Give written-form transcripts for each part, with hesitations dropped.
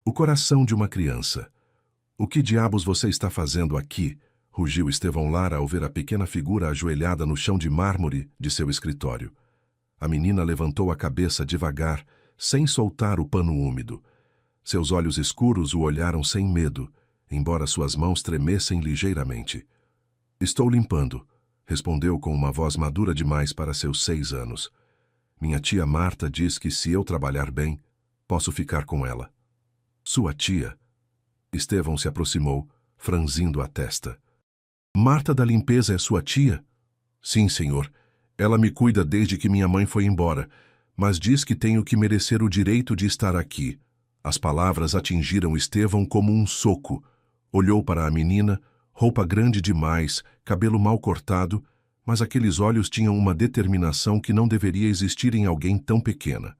O coração de uma criança. O que diabos você está fazendo aqui? Rugiu Estevão Lara ao ver a pequena figura ajoelhada no chão de mármore de seu escritório. A menina levantou a cabeça devagar, sem soltar o pano úmido. Seus olhos escuros o olharam sem medo, embora suas mãos tremessem ligeiramente. Estou limpando, respondeu com uma voz madura demais para seus 6 anos. Minha tia Marta diz que se eu trabalhar bem, posso ficar com ela. Sua tia? Estevão se aproximou, franzindo a testa. Marta da limpeza é sua tia? Sim, senhor. Ela me cuida desde que minha mãe foi embora, mas diz que tenho que merecer o direito de estar aqui. As palavras atingiram Estevão como um soco. Olhou para a menina, roupa grande demais, cabelo mal cortado, mas aqueles olhos tinham uma determinação que não deveria existir em alguém tão pequena.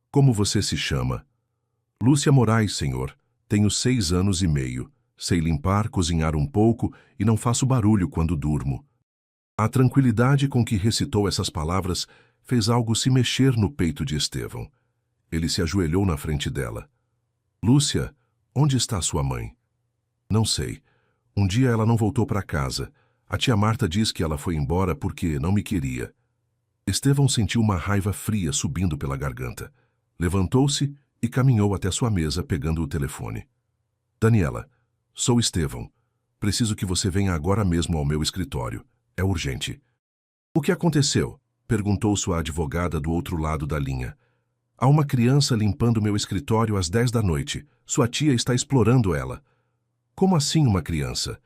Como você se chama? Lúcia Moraes, senhor. Tenho 6 anos e meio. Sei limpar, cozinhar um pouco e não faço barulho quando durmo. A tranquilidade com que recitou essas palavras fez algo se mexer no peito de Estevão. Ele se ajoelhou na frente dela. Lúcia, onde está sua mãe? Não sei. Um dia ela não voltou para casa. A tia Marta diz que ela foi embora porque não me queria. Estevão sentiu uma raiva fria subindo pela garganta. Levantou-se e caminhou até sua mesa pegando o telefone. Daniela, sou Estevão. Preciso que você venha agora mesmo ao meu escritório. É urgente. O que aconteceu? Perguntou sua advogada do outro lado da linha. Há uma criança limpando meu escritório às 10 da noite. Sua tia está explorando ela. Como assim uma criança?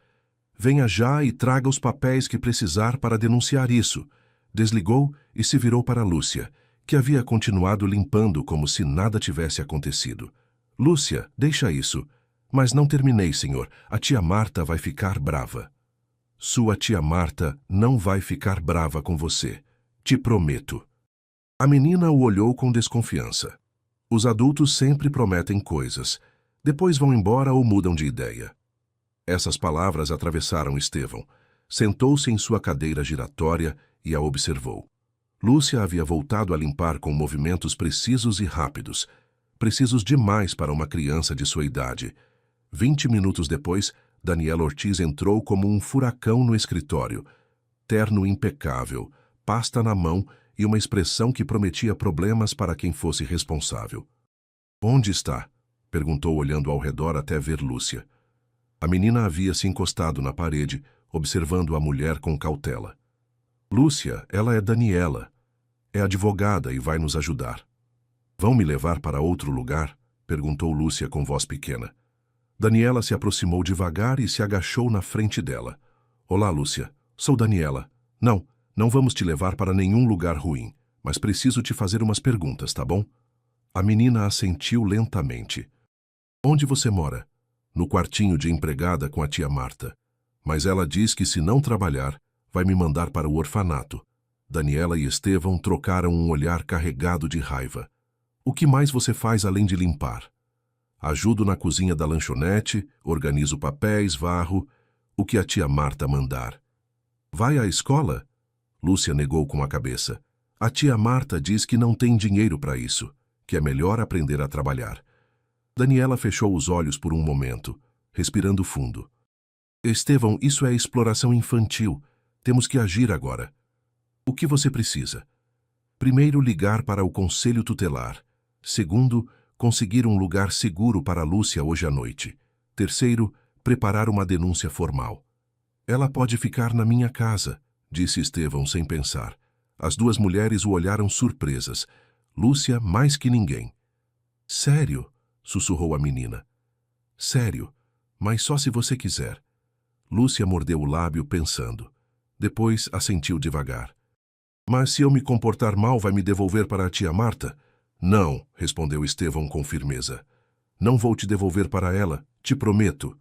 Venha já e traga os papéis que precisar para denunciar isso. Desligou e se virou para Lúcia, que havia continuado limpando como se nada tivesse acontecido. Lúcia, deixa isso. Mas não terminei, senhor. A tia Marta vai ficar brava. Sua tia Marta não vai ficar brava com você. Te prometo. A menina o olhou com desconfiança. Os adultos sempre prometem coisas. Depois vão embora ou mudam de ideia. Essas palavras atravessaram Estevão. Sentou-se em sua cadeira giratória e a observou. Lúcia havia voltado a limpar com movimentos precisos e rápidos. Precisos demais para uma criança de sua idade. 20 minutos depois, Daniela Ortiz entrou como um furacão no escritório. Terno impecável, pasta na mão e uma expressão que prometia problemas para quem fosse responsável. Onde está? Perguntou olhando ao redor até ver Lúcia. A menina havia se encostado na parede, observando a mulher com cautela. Lúcia, ela é Daniela. É advogada e vai nos ajudar. Vão me levar para outro lugar? Perguntou Lúcia com voz pequena. Daniela se aproximou devagar e se agachou na frente dela. Olá, Lúcia. Sou Daniela. Não vamos te levar para nenhum lugar ruim, mas preciso te fazer umas perguntas, tá bom? A menina assentiu lentamente. Onde você mora? No quartinho de empregada com a tia Marta. Mas ela diz que se não trabalhar, vai me mandar para o orfanato. Daniela e Estevão trocaram um olhar carregado de raiva. O que mais você faz além de limpar? Ajudo na cozinha da lanchonete, organizo papéis, varro, o que a tia Marta mandar. Vai à escola? Lúcia negou com a cabeça. A tia Marta diz que não tem dinheiro para isso, que é melhor aprender a trabalhar. Daniela fechou os olhos por um momento, respirando fundo. Estevão, isso é exploração infantil. Temos que agir agora. O que você precisa? Primeiro, ligar para o conselho tutelar. Segundo, conseguir um lugar seguro para Lúcia hoje à noite. Terceiro, preparar uma denúncia formal. Ela pode ficar na minha casa, disse Estevão sem pensar. As duas mulheres o olharam surpresas. Lúcia mais que ninguém. Sério? Sussurrou a menina. Sério, mas só se você quiser. Lúcia mordeu o lábio pensando. Depois assentiu devagar. Mas se eu me comportar mal, vai me devolver para a tia Marta? Não, respondeu Estevão com firmeza. Não vou te devolver para ela, te prometo.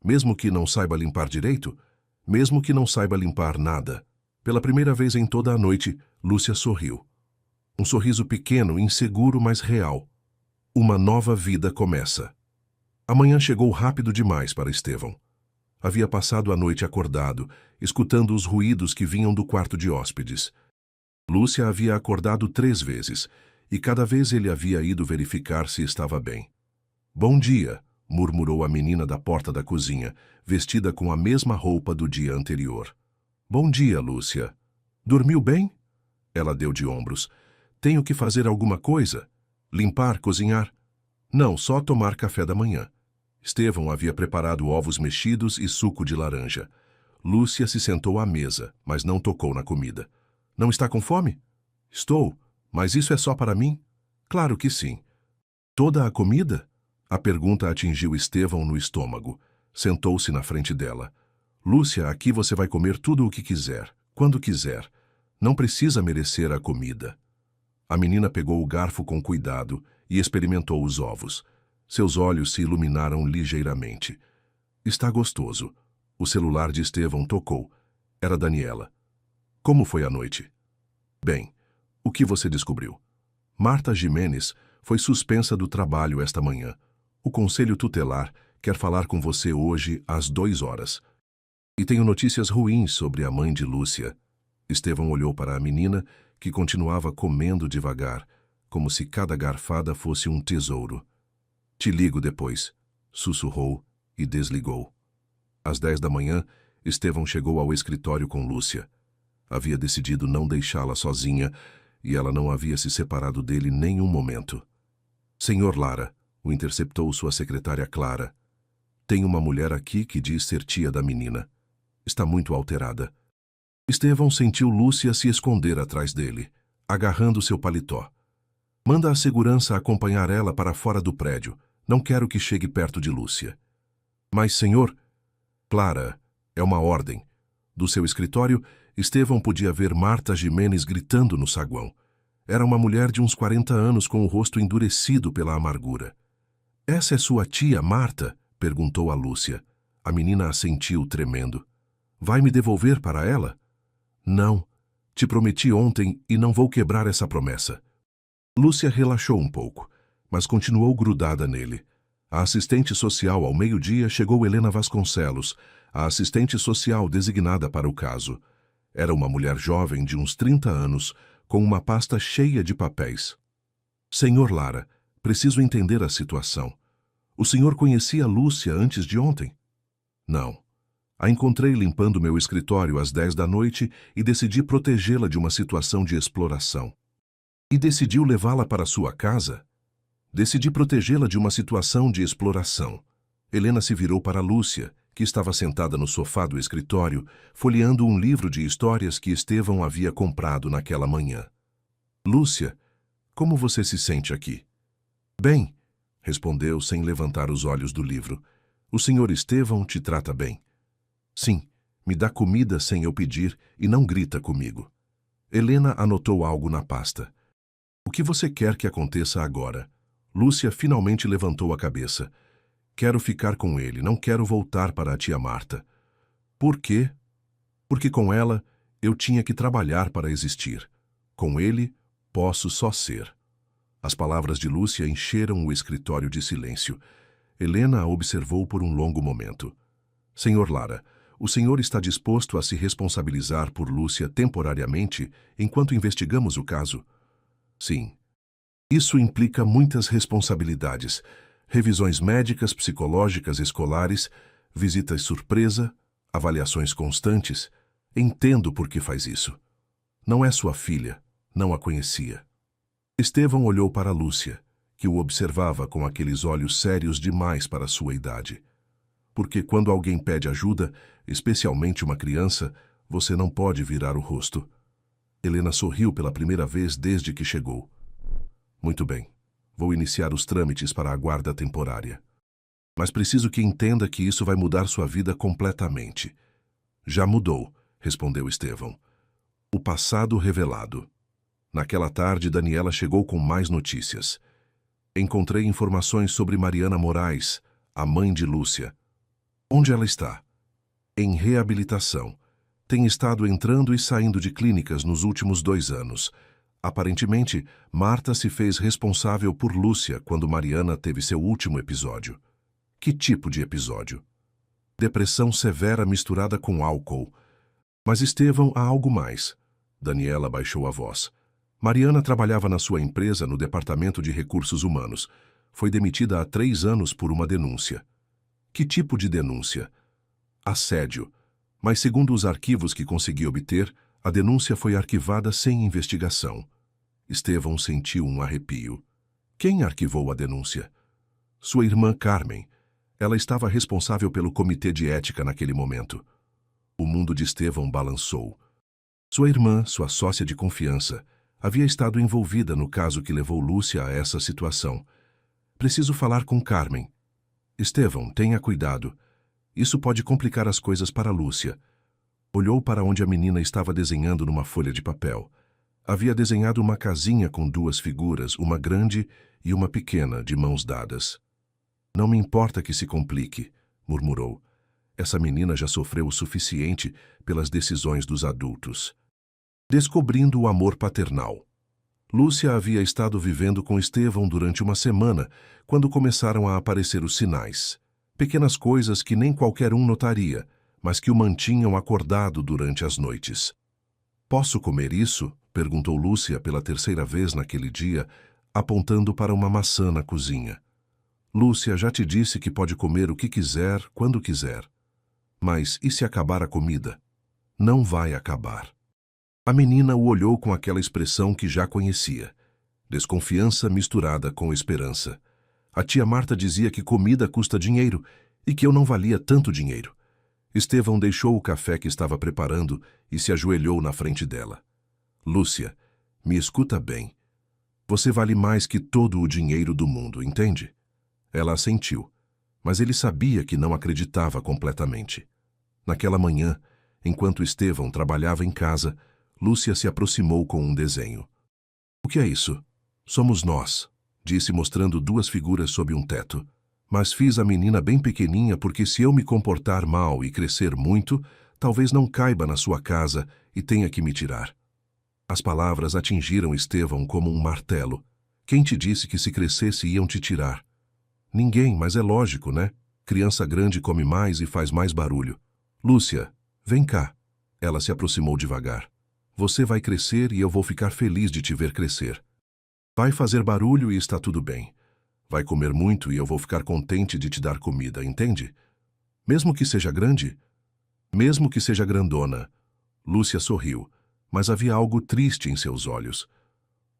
Mesmo que não saiba limpar direito? Mesmo que não saiba limpar nada. Pela primeira vez em toda a noite, Lúcia sorriu. Um sorriso pequeno, inseguro, mas real. Uma nova vida começa. A manhã chegou rápido demais para Estevão. Havia passado a noite acordado, escutando os ruídos que vinham do quarto de hóspedes. Lúcia havia acordado 3 vezes, e cada vez ele havia ido verificar se estava bem. Bom dia, murmurou a menina da porta da cozinha, vestida com a mesma roupa do dia anterior. Bom dia, Lúcia. Dormiu bem? Ela deu de ombros. Tenho que fazer alguma coisa? Limpar, cozinhar? Não, só tomar café da manhã. Estevão havia preparado ovos mexidos e suco de laranja. Lúcia se sentou à mesa, mas não tocou na comida. Não está com fome? Estou, mas isso é só para mim? Claro que sim. Toda a comida? A pergunta atingiu Estevão no estômago. Sentou-se na frente dela. Lúcia, aqui você vai comer tudo o que quiser, quando quiser. Não precisa merecer a comida. A menina pegou o garfo com cuidado e experimentou os ovos. Seus olhos se iluminaram ligeiramente. Está gostoso. O celular de Estevão tocou. Era Daniela. Como foi a noite? Bem, o que você descobriu? Marta Gimenez foi suspensa do trabalho esta manhã. O Conselho Tutelar quer falar com você hoje às 2 horas. E tenho notícias ruins sobre a mãe de Lúcia. Estevão olhou para a menina, que continuava comendo devagar, como se cada garfada fosse um tesouro. Te ligo depois, sussurrou e desligou. Às 10 da manhã, Estevão chegou ao escritório com Lúcia. Havia decidido não deixá-la sozinha e ela não havia se separado dele nem um momento. Senhor Lara, o interceptou sua secretária Clara. Tem uma mulher aqui que diz ser tia da menina. Está muito alterada. Estevão sentiu Lúcia se esconder atrás dele, agarrando seu paletó. Manda a segurança acompanhar ela para fora do prédio. Não quero que chegue perto de Lúcia. Mas, senhor... Clara, é uma ordem. Do seu escritório, Estevão podia ver Marta Gimenez gritando no saguão. Era uma mulher de uns 40 anos com o rosto endurecido pela amargura. Essa é sua tia, Marta? Perguntou a Lúcia. A menina assentiu, tremendo. Vai me devolver para ela? Não. Te prometi ontem e não vou quebrar essa promessa. Lúcia relaxou um pouco, mas continuou grudada nele. A assistente social ao meio-dia chegou Helena Vasconcelos, a assistente social designada para o caso. Era uma mulher jovem de uns 30 anos, com uma pasta cheia de papéis. Senhor Lara, preciso entender a situação. O senhor conhecia Lúcia antes de ontem? Não. A encontrei limpando meu escritório às 10 da noite e decidi protegê-la de uma situação de exploração. E decidiu levá-la para sua casa? Decidi protegê-la de uma situação de exploração. Helena se virou para Lúcia, que estava sentada no sofá do escritório, folheando um livro de histórias que Estevão havia comprado naquela manhã. Lúcia, como você se sente aqui? Bem, respondeu sem levantar os olhos do livro. O senhor Estevão te trata bem. Sim, me dá comida sem eu pedir e não grita comigo. Helena anotou algo na pasta. O que você quer que aconteça agora? Lúcia finalmente levantou a cabeça. Quero ficar com ele, não quero voltar para a tia Marta. Por quê? Porque com ela eu tinha que trabalhar para existir. Com ele, posso só ser. As palavras de Lúcia encheram o escritório de silêncio. Helena a observou por um longo momento. Senhor Lara, o senhor está disposto a se responsabilizar por Lúcia temporariamente enquanto investigamos o caso? Sim. Isso implica muitas responsabilidades. Revisões médicas, psicológicas, escolares, visitas surpresa, avaliações constantes. Entendo por que faz isso. Não é sua filha, não a conhecia. Estevão olhou para Lúcia, que o observava com aqueles olhos sérios demais para sua idade. Porque quando alguém pede ajuda, especialmente uma criança, você não pode virar o rosto. Helena sorriu pela primeira vez desde que chegou. Muito bem, vou iniciar os trâmites para a guarda temporária. Mas preciso que entenda que isso vai mudar sua vida completamente. Já mudou, respondeu Estevão. O passado revelado. Naquela tarde, Daniela chegou com mais notícias. Encontrei informações sobre Mariana Moraes, a mãe de Lúcia. Onde ela está? Em reabilitação. Tem estado entrando e saindo de clínicas nos últimos 2 anos. Aparentemente, Marta se fez responsável por Lúcia quando Mariana teve seu último episódio. Que tipo de episódio? Depressão severa misturada com álcool. Mas Estevão, há algo mais. Daniela baixou a voz. Mariana trabalhava na sua empresa no departamento de recursos humanos. foi demitida há 3 anos por uma denúncia. Que tipo de denúncia? Assédio. Mas segundo os arquivos que consegui obter, a denúncia foi arquivada sem investigação. Estevão sentiu um arrepio. Quem arquivou a denúncia? Sua irmã Carmen. Ela estava responsável pelo comitê de ética naquele momento. O mundo de Estevão balançou. Sua irmã, sua sócia de confiança, havia estado envolvida no caso que levou Lúcia a essa situação. Preciso falar com Carmen. Estevão, tenha cuidado. Isso pode complicar as coisas para Lúcia. Olhou para onde a menina estava desenhando numa folha de papel. Havia desenhado uma casinha com 2 figuras, uma grande e uma pequena, de mãos dadas. Não me importa que se complique, murmurou. Essa menina já sofreu o suficiente pelas decisões dos adultos. Descobrindo o amor paternal. Lúcia havia estado vivendo com Estevão durante uma semana, quando começaram a aparecer os sinais. Pequenas coisas que nem qualquer um notaria, mas que o mantinham acordado durante as noites. Posso comer isso? Perguntou Lúcia pela 3ª vez naquele dia, apontando para uma maçã na cozinha. Lúcia já te disse que pode comer o que quiser, quando quiser. Mas e se acabar a comida? Não vai acabar. A menina o olhou com aquela expressão que já conhecia. Desconfiança misturada com esperança. A tia Marta dizia que comida custa dinheiro e que eu não valia tanto dinheiro. Estevão deixou o café que estava preparando e se ajoelhou na frente dela. Lúcia, me escuta bem. Você vale mais que todo o dinheiro do mundo, entende? Ela assentiu, mas ele sabia que não acreditava completamente. Naquela manhã, enquanto Estevão trabalhava em casa, Lúcia se aproximou com um desenho. O que é isso? Somos nós, disse mostrando 2 figuras sob um teto. Mas fiz a menina bem pequeninha porque se eu me comportar mal e crescer muito, talvez não caiba na sua casa e tenha que me tirar. As palavras atingiram Estevão como um martelo. Quem te disse que se crescesse iam te tirar? Ninguém, mas é lógico, né? Criança grande come mais e faz mais barulho. Lúcia, vem cá. Ela se aproximou devagar. Você vai crescer e eu vou ficar feliz de te ver crescer. Vai fazer barulho e está tudo bem. Vai comer muito e eu vou ficar contente de te dar comida, entende? Mesmo que seja grande? Mesmo que seja grandona. Lúcia sorriu, mas havia algo triste em seus olhos.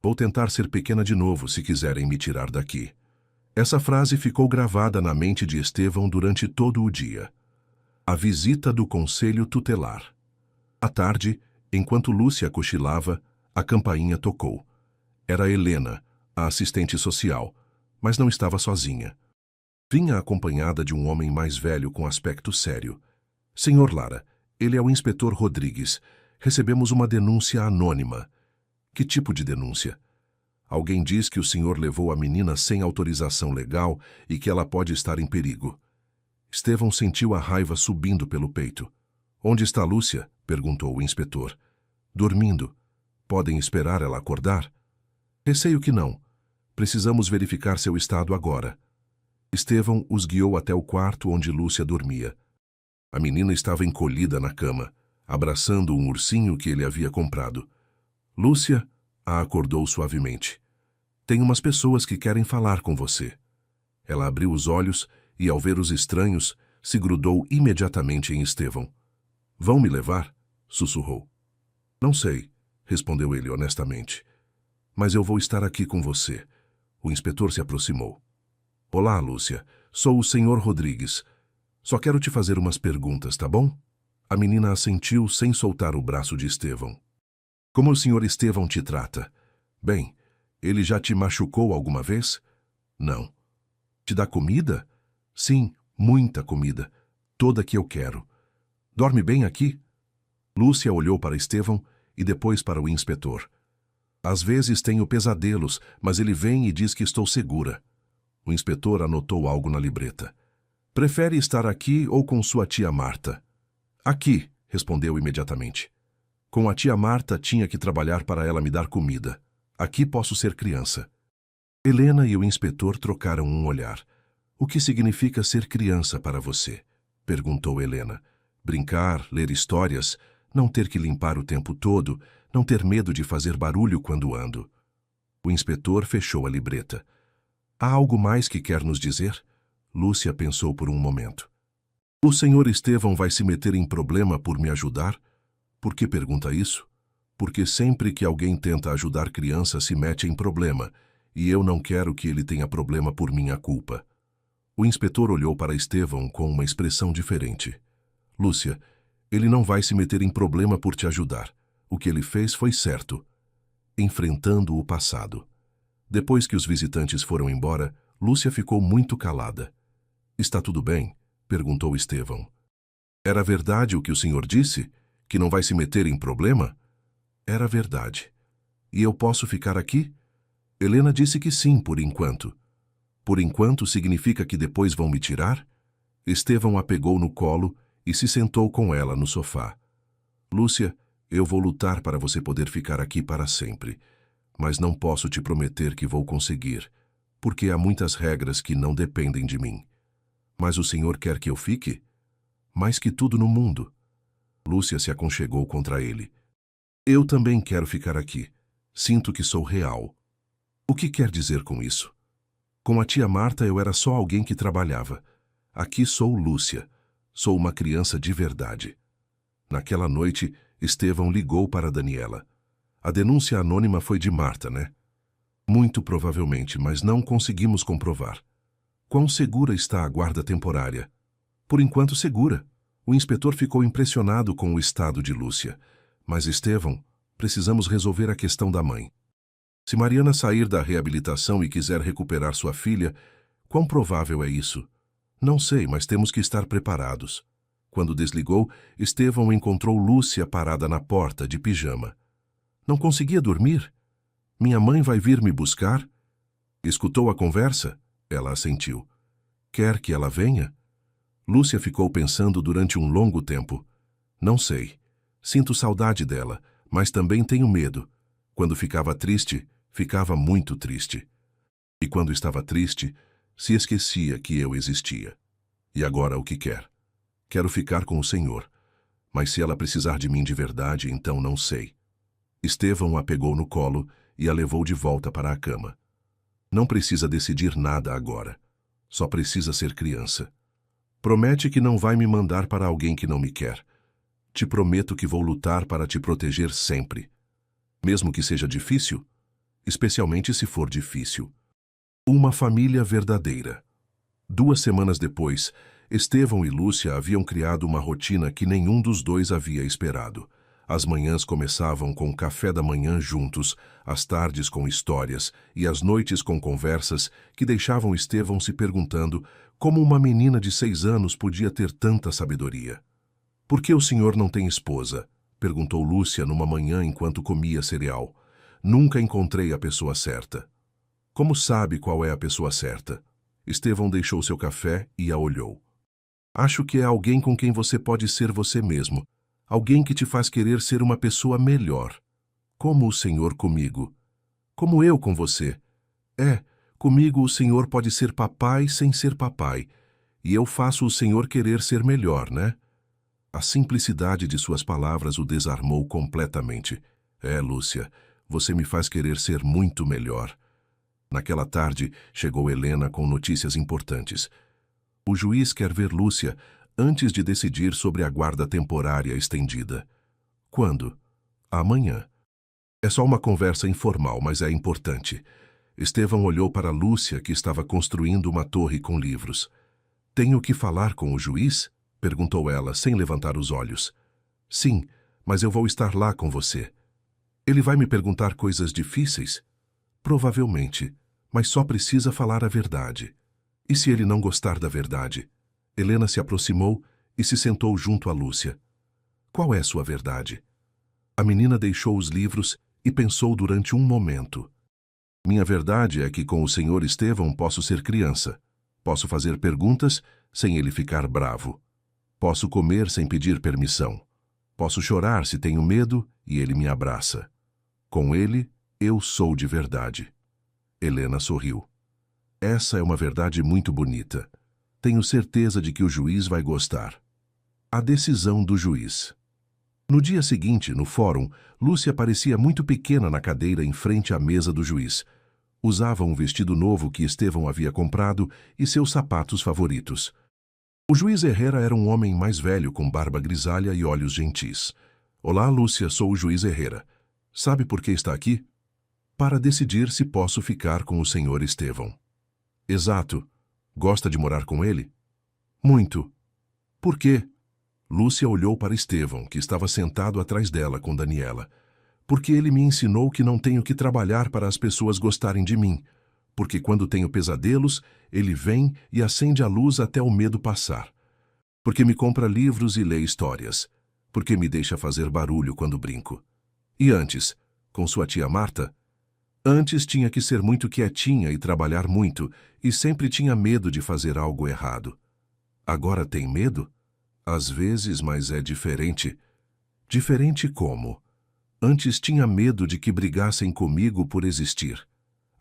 Vou tentar ser pequena de novo se quiserem me tirar daqui. Essa frase ficou gravada na mente de Estevão durante todo o dia. A visita do conselho tutelar. À tarde, enquanto Lúcia cochilava, a campainha tocou. Era Helena, a assistente social, mas não estava sozinha. Vinha acompanhada de um homem mais velho com aspecto sério. Senhor Lara, ele é o inspetor Rodrigues. Recebemos uma denúncia anônima. Que tipo de denúncia? Alguém diz que o senhor levou a menina sem autorização legal e que ela pode estar em perigo. Estevão sentiu a raiva subindo pelo peito. Onde está Lúcia? Perguntou o inspetor. Dormindo. Podem esperar ela acordar? Receio que não. Precisamos verificar seu estado agora. Estevão os guiou até o quarto onde Lúcia dormia. A menina estava encolhida na cama, abraçando um ursinho que ele havia comprado. Lúcia a acordou suavemente. Tem umas pessoas que querem falar com você. Ela abriu os olhos e, ao ver os estranhos, se grudou imediatamente em Estevão. Vão me levar? Sussurrou. Não sei, respondeu ele honestamente. Mas eu vou estar aqui com você. O inspetor se aproximou. Olá, Lúcia. Sou o senhor Rodrigues. Só quero te fazer umas perguntas, tá bom? A menina assentiu sem soltar o braço de Estevão. Como o senhor Estevão te trata? Bem, ele já te machucou alguma vez? Não. Te dá comida? Sim, muita comida. Toda que eu quero. Dorme bem aqui? Lúcia olhou para Estevão e depois para o inspetor. Às vezes tenho pesadelos, mas ele vem e diz que estou segura. O inspetor anotou algo na libreta. Prefere estar aqui ou com sua tia Marta? Aqui, respondeu imediatamente. Com a tia Marta tinha que trabalhar para ela me dar comida. Aqui posso ser criança. Helena e o inspetor trocaram um olhar. O que significa ser criança para você? Perguntou Helena. Brincar, ler histórias, não ter que limpar o tempo todo, não ter medo de fazer barulho quando ando. O inspetor fechou a libreta. Há algo mais que quer nos dizer? Lúcia pensou por um momento. O senhor Estevão vai se meter em problema por me ajudar? Por que pergunta isso? Porque sempre que alguém tenta ajudar criança se mete em problema, e eu não quero que ele tenha problema por minha culpa. O inspetor olhou para Estevão com uma expressão diferente. Lúcia, ele não vai se meter em problema por te ajudar. O que ele fez foi certo. Enfrentando o passado. Depois que os visitantes foram embora, Lúcia ficou muito calada. Está tudo bem? Perguntou Estevão. Era verdade o que o senhor disse? Que não vai se meter em problema? Era verdade. E eu posso ficar aqui? Helena disse que sim, por enquanto. Por enquanto significa que depois vão me tirar? Estevão a pegou no colo e se sentou com ela no sofá. Lúcia, eu vou lutar para você poder ficar aqui para sempre. Mas não posso te prometer que vou conseguir, porque há muitas regras que não dependem de mim. Mas o senhor quer que eu fique? Mais que tudo no mundo. Lúcia se aconchegou contra ele. Eu também quero ficar aqui. Sinto que sou real. O que quer dizer com isso? Com a tia Marta eu era só alguém que trabalhava. Aqui sou Lúcia. Sou uma criança de verdade. Naquela noite, Estevão ligou para Daniela. A denúncia anônima foi de Marta, né? Muito provavelmente, mas não conseguimos comprovar. Quão segura está a guarda temporária? Por enquanto segura. O inspetor ficou impressionado com o estado de Lúcia. Mas, Estevão, precisamos resolver a questão da mãe. Se Mariana sair da reabilitação e quiser recuperar sua filha, quão provável é isso? Não sei, mas temos que estar preparados. Quando desligou, Estevão encontrou Lúcia parada na porta, de pijama. Não conseguia dormir? Minha mãe vai vir me buscar? Escutou a conversa? Ela assentiu. Quer que ela venha? Lúcia ficou pensando durante um longo tempo. Não sei. Sinto saudade dela, mas também tenho medo. Quando ficava triste, ficava muito triste. E quando estava triste, se esquecia que eu existia. E agora o que quer? Quero ficar com o senhor. Mas se ela precisar de mim de verdade, então não sei. Estevão a pegou no colo e a levou de volta para a cama. Não precisa decidir nada agora. Só precisa ser criança. Promete que não vai me mandar para alguém que não me quer. Te prometo que vou lutar para te proteger sempre. Mesmo que seja difícil, especialmente se for difícil. Uma família verdadeira. 2 semanas depois, Estevão e Lúcia haviam criado uma rotina que nenhum dos dois havia esperado. As manhãs começavam com café da manhã juntos, as tardes com histórias e as noites com conversas que deixavam Estevão se perguntando como uma menina de 6 anos podia ter tanta sabedoria. Por que o senhor não tem esposa? Perguntou Lúcia numa manhã enquanto comia cereal. Nunca encontrei a pessoa certa. Como sabe qual é a pessoa certa? Estevão deixou seu café e a olhou. Acho que é alguém com quem você pode ser você mesmo. Alguém que te faz querer ser uma pessoa melhor. Como o senhor comigo. Como eu com você. Comigo o senhor pode ser papai sem ser papai. E eu faço o senhor querer ser melhor, né? A simplicidade de suas palavras o desarmou completamente. Lúcia, você me faz querer ser muito melhor. Naquela tarde, chegou Helena com notícias importantes. O juiz quer ver Lúcia antes de decidir sobre a guarda temporária estendida. Quando? Amanhã. É só uma conversa informal, mas é importante. Estevão olhou para Lúcia, que estava construindo uma torre com livros. Tenho que falar com o juiz? Perguntou ela, sem levantar os olhos. Sim, mas eu vou estar lá com você. Ele vai me perguntar coisas difíceis? Provavelmente, mas só precisa falar a verdade. E se ele não gostar da verdade? Helena se aproximou e se sentou junto a Lúcia. Qual é sua verdade? A menina deixou os livros e pensou durante um momento. Minha verdade é que com o senhor Estevão posso ser criança. Posso fazer perguntas sem ele ficar bravo. Posso comer sem pedir permissão. Posso chorar se tenho medo e ele me abraça. Com ele, eu sou de verdade. Helena sorriu. Essa é uma verdade muito bonita. Tenho certeza de que o juiz vai gostar. A decisão do juiz. No dia seguinte, no fórum, Lúcia parecia muito pequena na cadeira em frente à mesa do juiz. Usava um vestido novo que Estevão havia comprado e seus sapatos favoritos. O juiz Herrera era um homem mais velho com barba grisalha e olhos gentis. Olá, Lúcia, sou o juiz Herrera. Sabe por que está aqui? Para decidir se posso ficar com o senhor Estevão. Exato. Gosta de morar com ele? Muito. Por quê? Lúcia olhou para Estevão, que estava sentado atrás dela com Daniela. Porque ele me ensinou que não tenho que trabalhar para as pessoas gostarem de mim. Porque quando tenho pesadelos, ele vem e acende a luz até o medo passar. Porque me compra livros e lê histórias. Porque me deixa fazer barulho quando brinco. E antes, com sua tia Marta? Antes tinha que ser muito quietinha e trabalhar muito, e sempre tinha medo de fazer algo errado. Agora tem medo? Às vezes, mas é diferente. Diferente como? Antes tinha medo de que brigassem comigo por existir.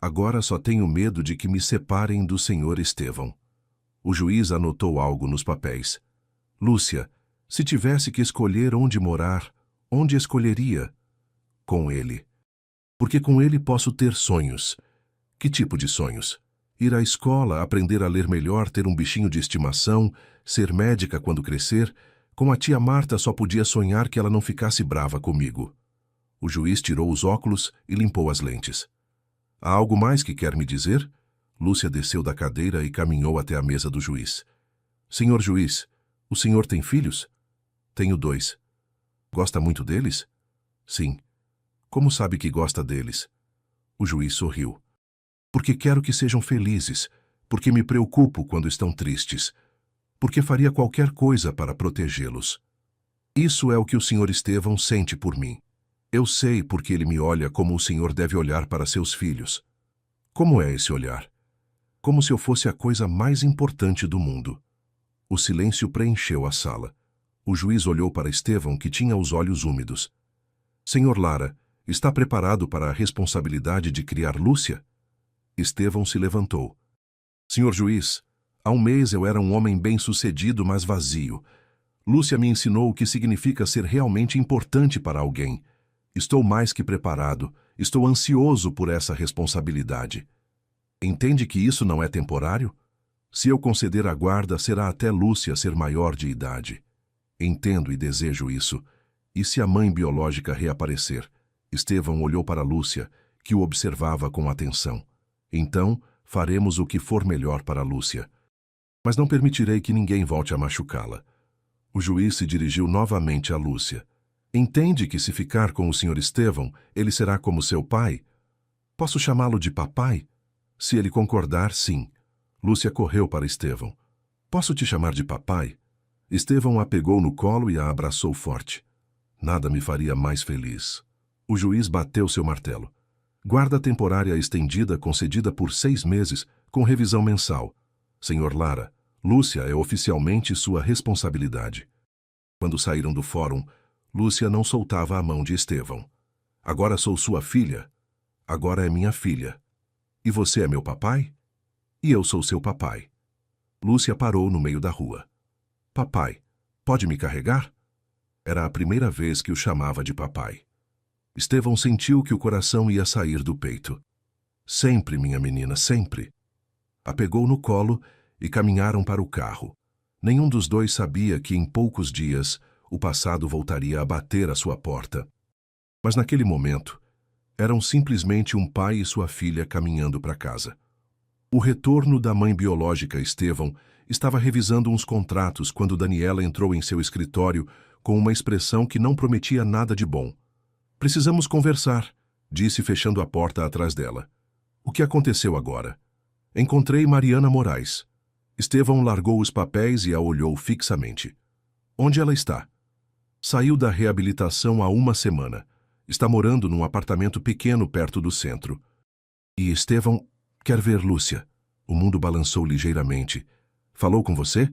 Agora só tenho medo de que me separem do senhor Estevão. O juiz anotou algo nos papéis. Lúcia, se tivesse que escolher onde morar, onde escolheria? Com ele. Porque com ele posso ter sonhos. Que tipo de sonhos? Ir à escola, aprender a ler melhor, ter um bichinho de estimação, ser médica quando crescer. Com a tia Marta só podia sonhar que ela não ficasse brava comigo. O juiz tirou os óculos e limpou as lentes. Há algo mais que quer me dizer? Lúcia desceu da cadeira e caminhou até a mesa do juiz. Senhor juiz, o senhor tem filhos? Tenho 2. Gosta muito deles? Sim. Como sabe que gosta deles? O juiz sorriu. Porque quero que sejam felizes, porque me preocupo quando estão tristes, porque faria qualquer coisa para protegê-los. Isso é o que o senhor Estevão sente por mim. Eu sei porque ele me olha como o senhor deve olhar para seus filhos. Como é esse olhar? Como se eu fosse a coisa mais importante do mundo. O silêncio preencheu a sala. O juiz olhou para Estevão, que tinha os olhos úmidos. Senhor Lara, está preparado para a responsabilidade de criar Lúcia? Estevão se levantou. Senhor juiz, há um mês eu era um homem bem-sucedido, mas vazio. Lúcia me ensinou o que significa ser realmente importante para alguém. Estou mais que preparado. Estou ansioso por essa responsabilidade. Entende que isso não é temporário? Se eu conceder a guarda, será até Lúcia ser maior de idade. Entendo e desejo isso. E se a mãe biológica reaparecer? Estevão olhou para Lúcia, que o observava com atenção. Então, faremos o que for melhor para Lúcia. Mas não permitirei que ninguém volte a machucá-la. O juiz se dirigiu novamente a Lúcia. Entende que se ficar com o senhor Estevão, ele será como seu pai? Posso chamá-lo de papai? Se ele concordar, sim. Lúcia correu para Estevão. Posso te chamar de papai? Estevão a pegou no colo e a abraçou forte. Nada me faria mais feliz. O juiz bateu seu martelo. Guarda temporária estendida concedida por 6 meses, com revisão mensal. Senhor Lara, Lúcia é oficialmente sua responsabilidade. Quando saíram do fórum, Lúcia não soltava a mão de Estevão. Agora sou sua filha. Agora é minha filha. E você é meu papai? E eu sou seu papai. Lúcia parou no meio da rua. Papai, pode me carregar? Era a primeira vez que o chamava de papai. Estevão sentiu que o coração ia sair do peito. Sempre, minha menina, sempre. A pegou no colo e caminharam para o carro. Nenhum dos dois sabia que em poucos dias o passado voltaria a bater à sua porta. Mas naquele momento, eram simplesmente um pai e sua filha caminhando para casa. O retorno da mãe biológica, Estevão, estava revisando uns contratos quando Daniela entrou em seu escritório com uma expressão que não prometia nada de bom. Precisamos conversar, disse fechando a porta atrás dela. O que aconteceu agora? Encontrei Mariana Moraes. Estevão largou os papéis e a olhou fixamente. Onde ela está? Saiu da reabilitação há 1 semana. Está morando num apartamento pequeno perto do centro. E Estevão quer ver Lúcia. O mundo balançou ligeiramente. Falou com você?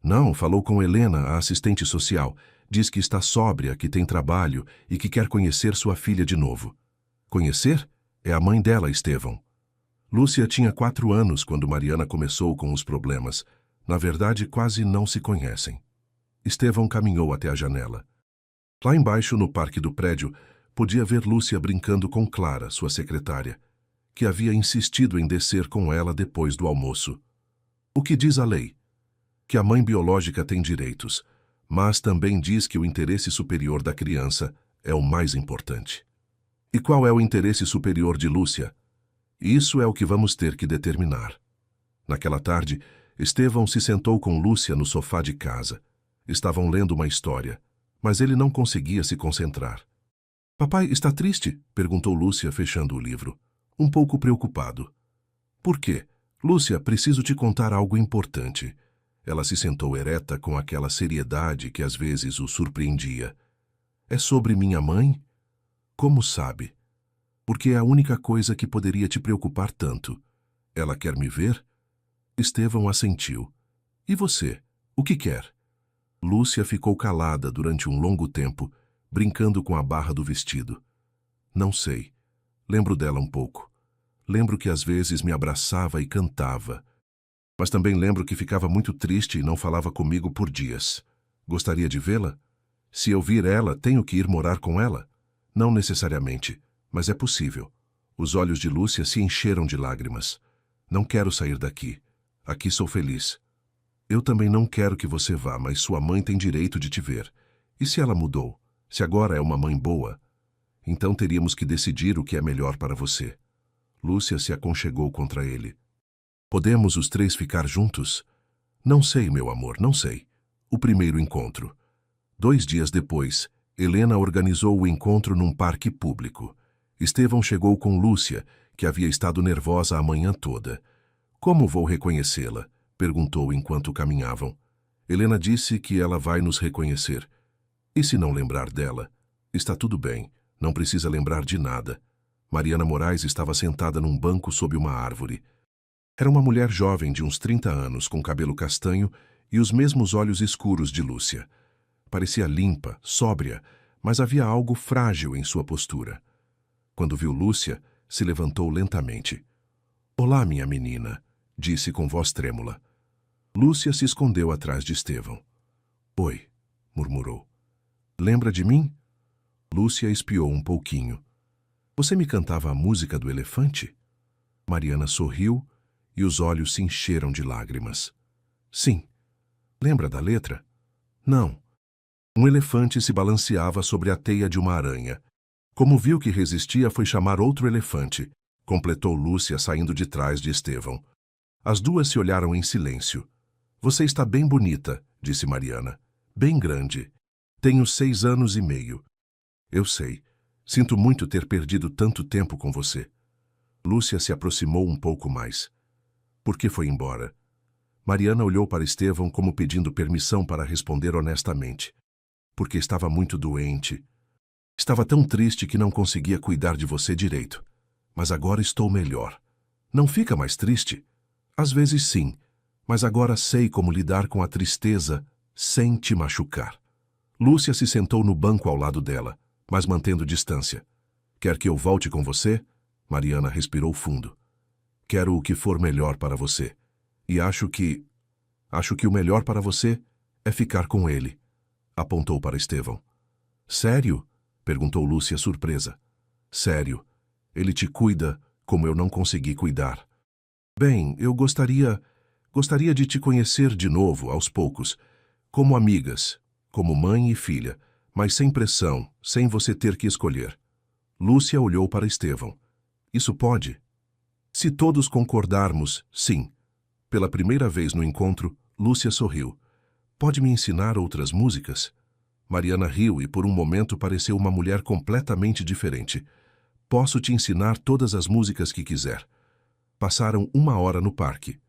Não, falou com Helena, a assistente social. Diz que está sóbria, que tem trabalho e que quer conhecer sua filha de novo. Conhecer? É a mãe dela, Estevão. Lúcia tinha 4 anos quando Mariana começou com os problemas. Na verdade, quase não se conhecem. Estevão caminhou até a janela. Lá embaixo, no parque do prédio, podia ver Lúcia brincando com Clara, sua secretária, que havia insistido em descer com ela depois do almoço. O que diz a lei? Que a mãe biológica tem direitos, mas também diz que o interesse superior da criança é o mais importante. E qual é o interesse superior de Lúcia? Isso é o que vamos ter que determinar. Naquela tarde, Estevão se sentou com Lúcia no sofá de casa. Estavam lendo uma história, mas ele não conseguia se concentrar. Papai está triste? Perguntou Lúcia, fechando o livro, um pouco preocupado. Por quê? Lúcia, preciso te contar algo importante. Ela se sentou ereta com aquela seriedade que às vezes o surpreendia. É sobre minha mãe? Como sabe? Porque é a única coisa que poderia te preocupar tanto. Ela quer me ver? Estevão assentiu. E você? O que quer? Lúcia ficou calada durante um longo tempo, brincando com a barra do vestido. Não sei. Lembro dela um pouco. Lembro que às vezes me abraçava e cantava. Mas também lembro que ficava muito triste e não falava comigo por dias. Gostaria de vê-la? Se eu vir ela, tenho que ir morar com ela? Não necessariamente, mas é possível. Os olhos de Lúcia se encheram de lágrimas. Não quero sair daqui. Aqui sou feliz. Eu também não quero que você vá, mas sua mãe tem direito de te ver. E se ela mudou? Se agora é uma mãe boa? Então teríamos que decidir o que é melhor para você. Lúcia se aconchegou contra ele. Podemos os três ficar juntos? Não sei, meu amor, não sei. O primeiro encontro. 2 dias depois, Helena organizou o encontro num parque público. Estevão chegou com Lúcia, que havia estado nervosa a manhã toda. Como vou reconhecê-la? Perguntou enquanto caminhavam. Helena disse que ela vai nos reconhecer. E se não lembrar dela? Está tudo bem, não precisa lembrar de nada. Mariana Moraes estava sentada num banco sob uma árvore. Era uma mulher jovem de uns 30 anos, com cabelo castanho e os mesmos olhos escuros de Lúcia. Parecia limpa, sóbria, mas havia algo frágil em sua postura. Quando viu Lúcia, se levantou lentamente. Olá, minha menina, disse com voz trêmula. Lúcia se escondeu atrás de Estevão. Oi, murmurou. Lembra de mim? Lúcia espiou um pouquinho. Você me cantava a música do elefante? Mariana sorriu e os olhos se encheram de lágrimas. Sim. Lembra da letra? Não. Um elefante se balanceava sobre a teia de uma aranha. Como viu que resistia, foi chamar outro elefante, completou Lúcia saindo de trás de Estevão. As duas se olharam em silêncio. Você está bem bonita, disse Mariana. Bem grande. Tenho 6 anos e meio. Eu sei. Sinto muito ter perdido tanto tempo com você. Lúcia se aproximou um pouco mais. Por que foi embora? Mariana olhou para Estevão como pedindo permissão para responder honestamente. Porque estava muito doente. Estava tão triste que não conseguia cuidar de você direito. Mas agora estou melhor. Não fica mais triste? Às vezes sim, mas agora sei como lidar com a tristeza sem te machucar. Lúcia se sentou no banco ao lado dela, mas mantendo distância. Quer que eu volte com você? Mariana respirou fundo. Quero o que for melhor para você. E acho que o melhor para você é ficar com ele. Apontou para Estevão. Sério? Perguntou Lúcia surpresa. Sério. Ele te cuida como eu não consegui cuidar. Bem, eu gostaria de te conhecer de novo, aos poucos, como amigas, como mãe e filha, mas sem pressão, sem você ter que escolher. Lúcia olhou para Estevão. Isso pode? Se todos concordarmos, sim. Pela primeira vez no encontro, Lúcia sorriu. Pode me ensinar outras músicas? Mariana riu e por um momento pareceu uma mulher completamente diferente. Posso te ensinar todas as músicas que quiser. Passaram 1 hora no parque.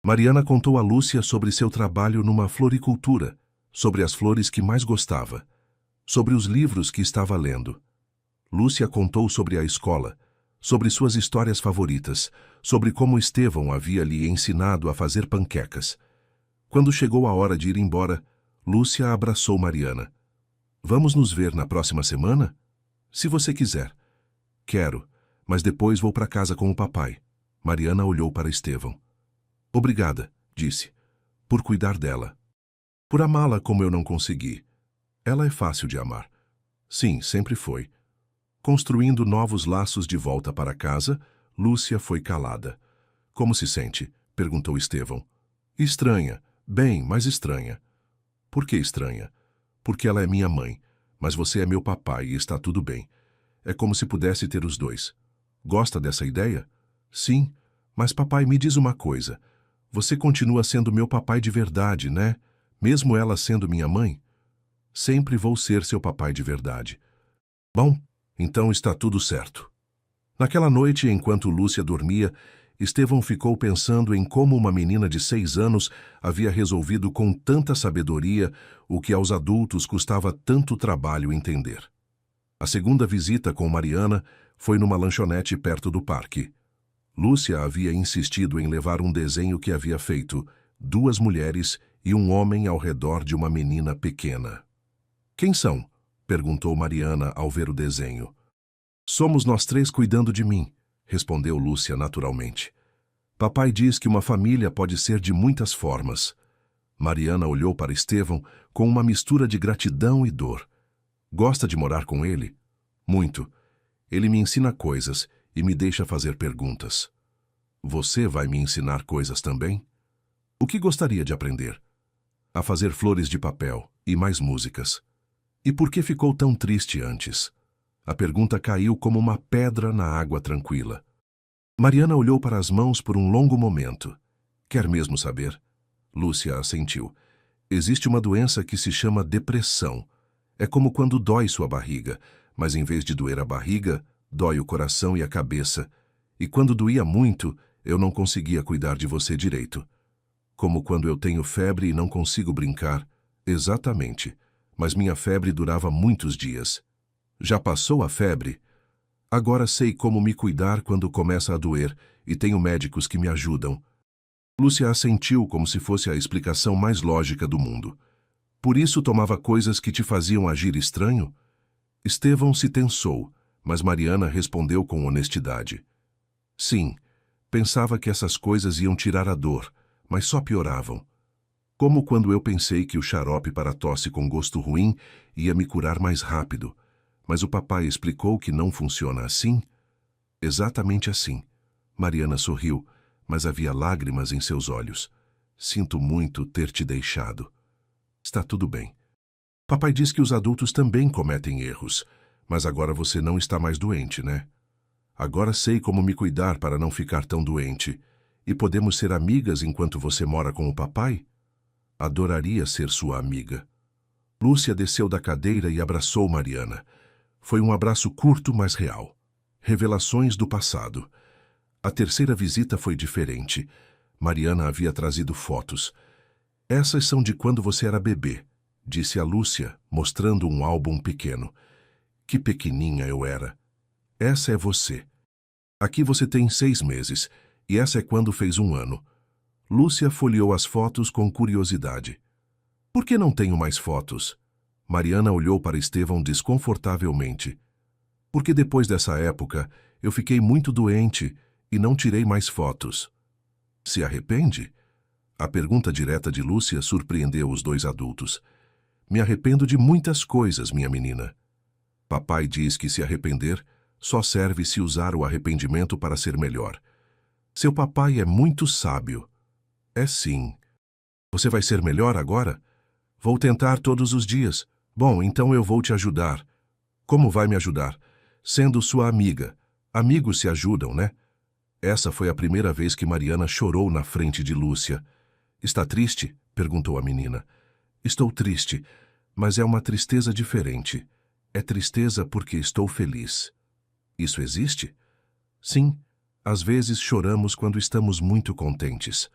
Mariana contou a Lúcia sobre seu trabalho numa floricultura, sobre as flores que mais gostava, sobre os livros que estava lendo. Lúcia contou sobre a escola, sobre suas histórias favoritas, sobre como Estevão havia lhe ensinado a fazer panquecas. Quando chegou a hora de ir embora, Lúcia abraçou Mariana. Vamos nos ver na próxima semana? Se você quiser. Quero, mas depois vou para casa com o papai. Mariana olhou para Estevão. Obrigada, disse, por cuidar dela. Por amá-la como eu não consegui. Ela é fácil de amar. Sim, sempre foi. Construindo novos laços de volta para casa, Lúcia foi calada. Como se sente? Perguntou Estevão. Estranha. Bem, mas estranha. Por que estranha? Porque ela é minha mãe, mas você é meu papai e está tudo bem. É como se pudesse ter os dois. Gosta dessa ideia? Sim, mas papai, me diz uma coisa. Você continua sendo meu papai de verdade, né? Mesmo ela sendo minha mãe? Sempre vou ser seu papai de verdade. Bom, então está tudo certo. Naquela noite, enquanto Lúcia dormia, Estevão ficou pensando em como uma menina de 6 anos havia resolvido com tanta sabedoria o que aos adultos custava tanto trabalho entender. A segunda visita com Mariana foi numa lanchonete perto do parque. Lúcia havia insistido em levar um desenho que havia feito, 2 mulheres e um homem ao redor de uma menina pequena. Quem são? Perguntou Mariana ao ver o desenho. Somos nós 3 cuidando de mim, respondeu Lúcia naturalmente. Papai diz que uma família pode ser de muitas formas. Mariana olhou para Estevão com uma mistura de gratidão e dor. Gosta de morar com ele? Muito. Ele me ensina coisas e me deixa fazer perguntas. Você vai me ensinar coisas também? O que gostaria de aprender? A fazer flores de papel e mais músicas. E por que ficou tão triste antes? A pergunta caiu como uma pedra na água tranquila. Mariana olhou para as mãos por um longo momento. Quer mesmo saber? Lúcia assentiu. Existe uma doença que se chama depressão. É como quando dói sua barriga, mas em vez de doer a barriga, dói o coração e a cabeça. E quando doía muito, eu não conseguia cuidar de você direito. Como quando eu tenho febre e não consigo brincar. Exatamente. Mas minha febre durava muitos dias. Já passou a febre? Agora sei como me cuidar quando começa a doer e tenho médicos que me ajudam. Lúcia assentiu como se fosse a explicação mais lógica do mundo. Por isso tomava coisas que te faziam agir estranho? Estevão se tensou, mas Mariana respondeu com honestidade. Sim, pensava que essas coisas iam tirar a dor, mas só pioravam. Como quando eu pensei que o xarope para tosse com gosto ruim ia me curar mais rápido. Mas o papai explicou que não funciona assim? Exatamente assim. Mariana sorriu, mas havia lágrimas em seus olhos. Sinto muito ter te deixado. Está tudo bem. Papai diz que os adultos também cometem erros, mas agora você não está mais doente, né? Agora sei como me cuidar para não ficar tão doente. E podemos ser amigas enquanto você mora com o papai? Adoraria ser sua amiga. Lúcia desceu da cadeira e abraçou Mariana. Foi um abraço curto, mas real. Revelações do passado. A terceira visita foi diferente. Mariana havia trazido fotos. Essas são de quando você era bebê, disse a Lúcia, mostrando um álbum pequeno. Que pequenininha eu era. Essa é você. Aqui você tem 6 meses, e essa é quando fez 1 ano. Lúcia folheou as fotos com curiosidade. Por que não tenho mais fotos? Mariana olhou para Estevão desconfortavelmente. Porque depois dessa época, eu fiquei muito doente e não tirei mais fotos. Se arrepende? A pergunta direta de Lúcia surpreendeu os 2 adultos. Me arrependo de muitas coisas, minha menina. Papai diz que se arrepender só serve se usar o arrependimento para ser melhor. Seu papai é muito sábio. É sim. Você vai ser melhor agora? Vou tentar todos os dias. Bom, então eu vou te ajudar. Como vai me ajudar? Sendo sua amiga. Amigos se ajudam, né? Essa foi a primeira vez que Mariana chorou na frente de Lúcia. Está triste? Perguntou a menina. Estou triste, mas é uma tristeza diferente. É tristeza porque estou feliz. Isso existe? Sim, às vezes choramos quando estamos muito contentes.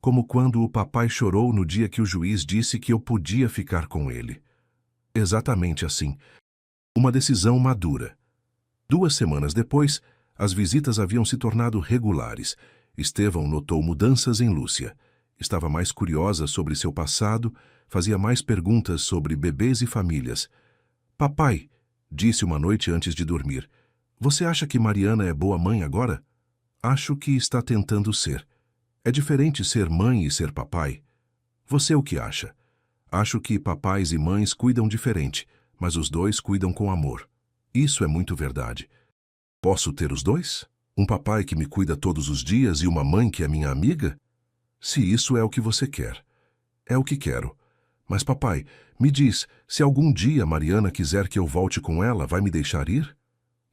Como quando o papai chorou no dia que o juiz disse que eu podia ficar com ele. Exatamente assim. Uma decisão madura. 2 semanas depois, as visitas haviam se tornado regulares. Estevão notou mudanças em Lúcia. Estava mais curiosa sobre seu passado, fazia mais perguntas sobre bebês e famílias. Papai, disse uma noite antes de dormir, você acha que Mariana é boa mãe agora? Acho que está tentando ser. É diferente ser mãe e ser papai. Você o que acha? Acho que papais e mães cuidam diferente, mas os 2 cuidam com amor. Isso é muito verdade. Posso ter os 2? Um papai que me cuida todos os dias e uma mãe que é minha amiga? Se isso é o que você quer. É o que quero. Mas, papai, me diz, se algum dia Mariana quiser que eu volte com ela, vai me deixar ir?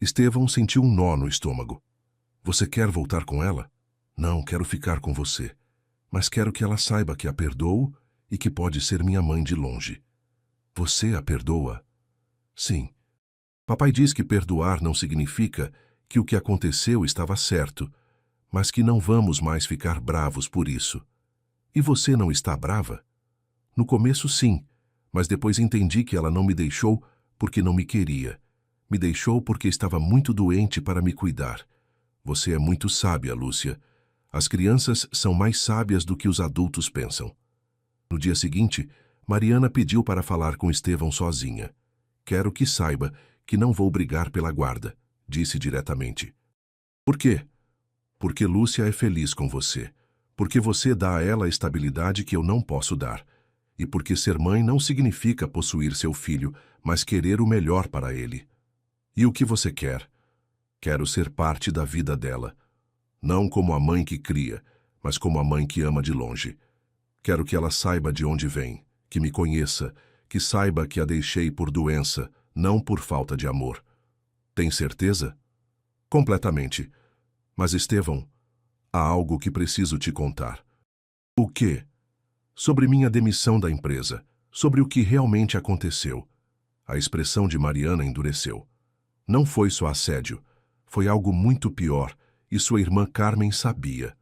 Estevão sentiu um nó no estômago. Você quer voltar com ela? Não, quero ficar com você. Mas quero que ela saiba que a perdoo e que pode ser minha mãe de longe. Você a perdoa? Sim. Papai diz que perdoar não significa que o que aconteceu estava certo, mas que não vamos mais ficar bravos por isso. E você não está brava? No começo, sim, mas depois entendi que ela não me deixou porque não me queria. Me deixou porque estava muito doente para me cuidar. Você é muito sábia, Lúcia. As crianças são mais sábias do que os adultos pensam. No dia seguinte, Mariana pediu para falar com Estevão sozinha. Quero que saiba que não vou brigar pela guarda, disse diretamente. Por quê? Porque Lúcia é feliz com você. Porque você dá a ela a estabilidade que eu não posso dar. E porque ser mãe não significa possuir seu filho, mas querer o melhor para ele. E o que você quer? Quero ser parte da vida dela. Não como a mãe que cria, mas como a mãe que ama de longe. Quero que ela saiba de onde vem, que me conheça, que saiba que a deixei por doença, não por falta de amor. Tem certeza? Completamente. Mas, Estevão, há algo que preciso te contar. O quê? Sobre minha demissão da empresa, sobre o que realmente aconteceu. A expressão de Mariana endureceu. Não foi só assédio, foi algo muito pior, e sua irmã Carmen sabia.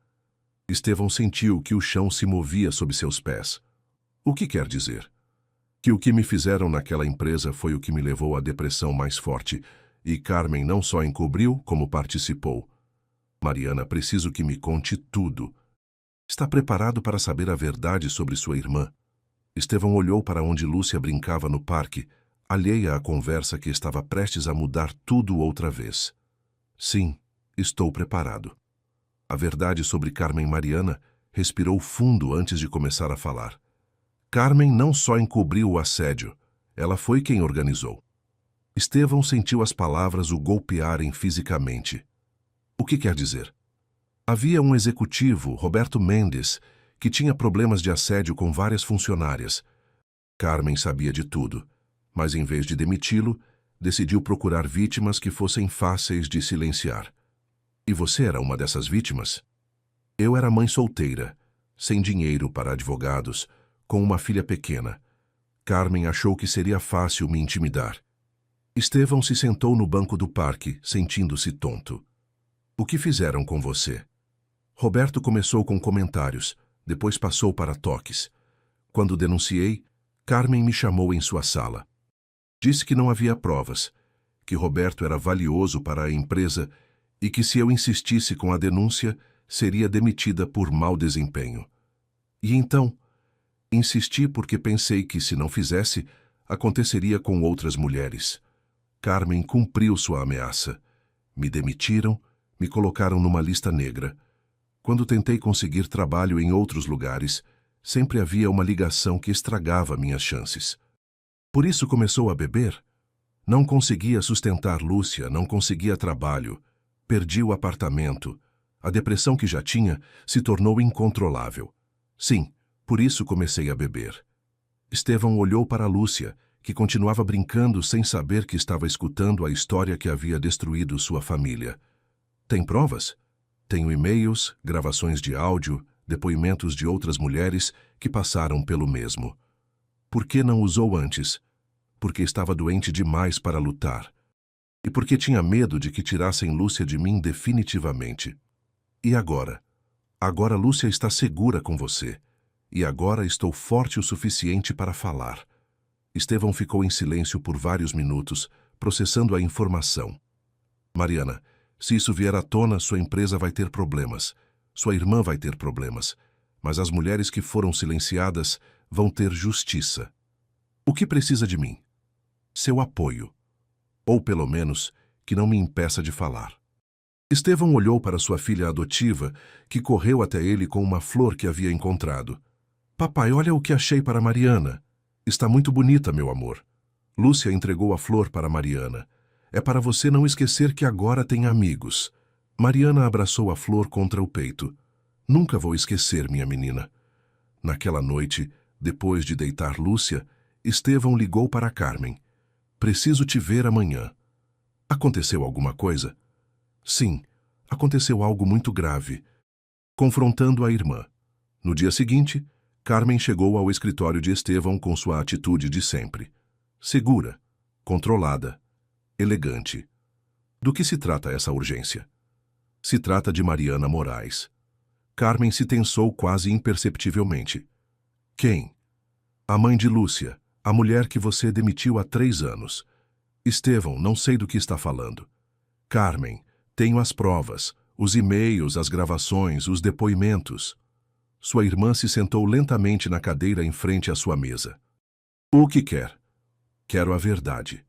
Estevão sentiu que o chão se movia sob seus pés. O que quer dizer? Que o que me fizeram naquela empresa foi o que me levou à depressão mais forte, e Carmen não só encobriu, como participou. Mariana, preciso que me conte tudo. Está preparado para saber a verdade sobre sua irmã? Estevão olhou para onde Lúcia brincava no parque, alheia à conversa que estava prestes a mudar tudo outra vez. Sim, estou preparado. A verdade sobre Carmen Mariana respirou fundo antes de começar a falar. Carmen não só encobriu o assédio, ela foi quem organizou. Estevão sentiu as palavras o golpearem fisicamente. O que quer dizer? Havia um executivo, Roberto Mendes, que tinha problemas de assédio com várias funcionárias. Carmen sabia de tudo, mas em vez de demiti-lo, decidiu procurar vítimas que fossem fáceis de silenciar. E você era uma dessas vítimas? Eu era mãe solteira, sem dinheiro para advogados, com uma filha pequena. Carmen achou que seria fácil me intimidar. Estevão se sentou no banco do parque, sentindo-se tonto. O que fizeram com você? Roberto começou com comentários, depois passou para toques. Quando denunciei, Carmen me chamou em sua sala. Disse que não havia provas, que Roberto era valioso para a empresa e que se eu insistisse com a denúncia, seria demitida por mau desempenho. E então, insisti porque pensei que, se não fizesse, aconteceria com outras mulheres. Carmen cumpriu sua ameaça. Me demitiram, me colocaram numa lista negra. Quando tentei conseguir trabalho em outros lugares, sempre havia uma ligação que estragava minhas chances. Por isso começou a beber? Não conseguia sustentar Lúcia, não conseguia trabalho. Perdi o apartamento. A depressão que já tinha se tornou incontrolável. Sim, por isso comecei a beber. Estevão olhou para Lúcia, que continuava brincando sem saber que estava escutando a história que havia destruído sua família. Tem provas? Tenho e-mails, gravações de áudio, depoimentos de outras mulheres que passaram pelo mesmo. Por que não usou antes? Porque estava doente demais para lutar. E porque tinha medo de que tirassem Lúcia de mim definitivamente. E agora? Agora Lúcia está segura com você. E agora estou forte o suficiente para falar. Estevão ficou em silêncio por vários minutos, processando a informação. Mariana, se isso vier à tona, sua empresa vai ter problemas. Sua irmã vai ter problemas. Mas as mulheres que foram silenciadas vão ter justiça. O que precisa de mim? Seu apoio. Ou, pelo menos, que não me impeça de falar. Estevão olhou para sua filha adotiva, que correu até ele com uma flor que havia encontrado. Papai, olha o que achei para Mariana. Está muito bonita, meu amor. Lúcia entregou a flor para Mariana. É para você não esquecer que agora tem amigos. Mariana abraçou a flor contra o peito. Nunca vou esquecer, minha menina. Naquela noite, depois de deitar Lúcia, Estevão ligou para Carmen. Preciso te ver amanhã. Aconteceu alguma coisa? Sim, aconteceu algo muito grave. Confrontando a irmã. No dia seguinte, Carmen chegou ao escritório de Estevão com sua atitude de sempre. Segura, controlada, elegante. Do que se trata essa urgência? Se trata de Mariana Moraes. Carmen se tensou quase imperceptivelmente. Quem? A mãe de Lúcia, a mulher que você demitiu há 3 anos. Estevão, não sei do que está falando. Carmen, tenho as provas, os e-mails, as gravações, os depoimentos. Sua irmã se sentou lentamente na cadeira em frente à sua mesa. O que quer? Quero a verdade.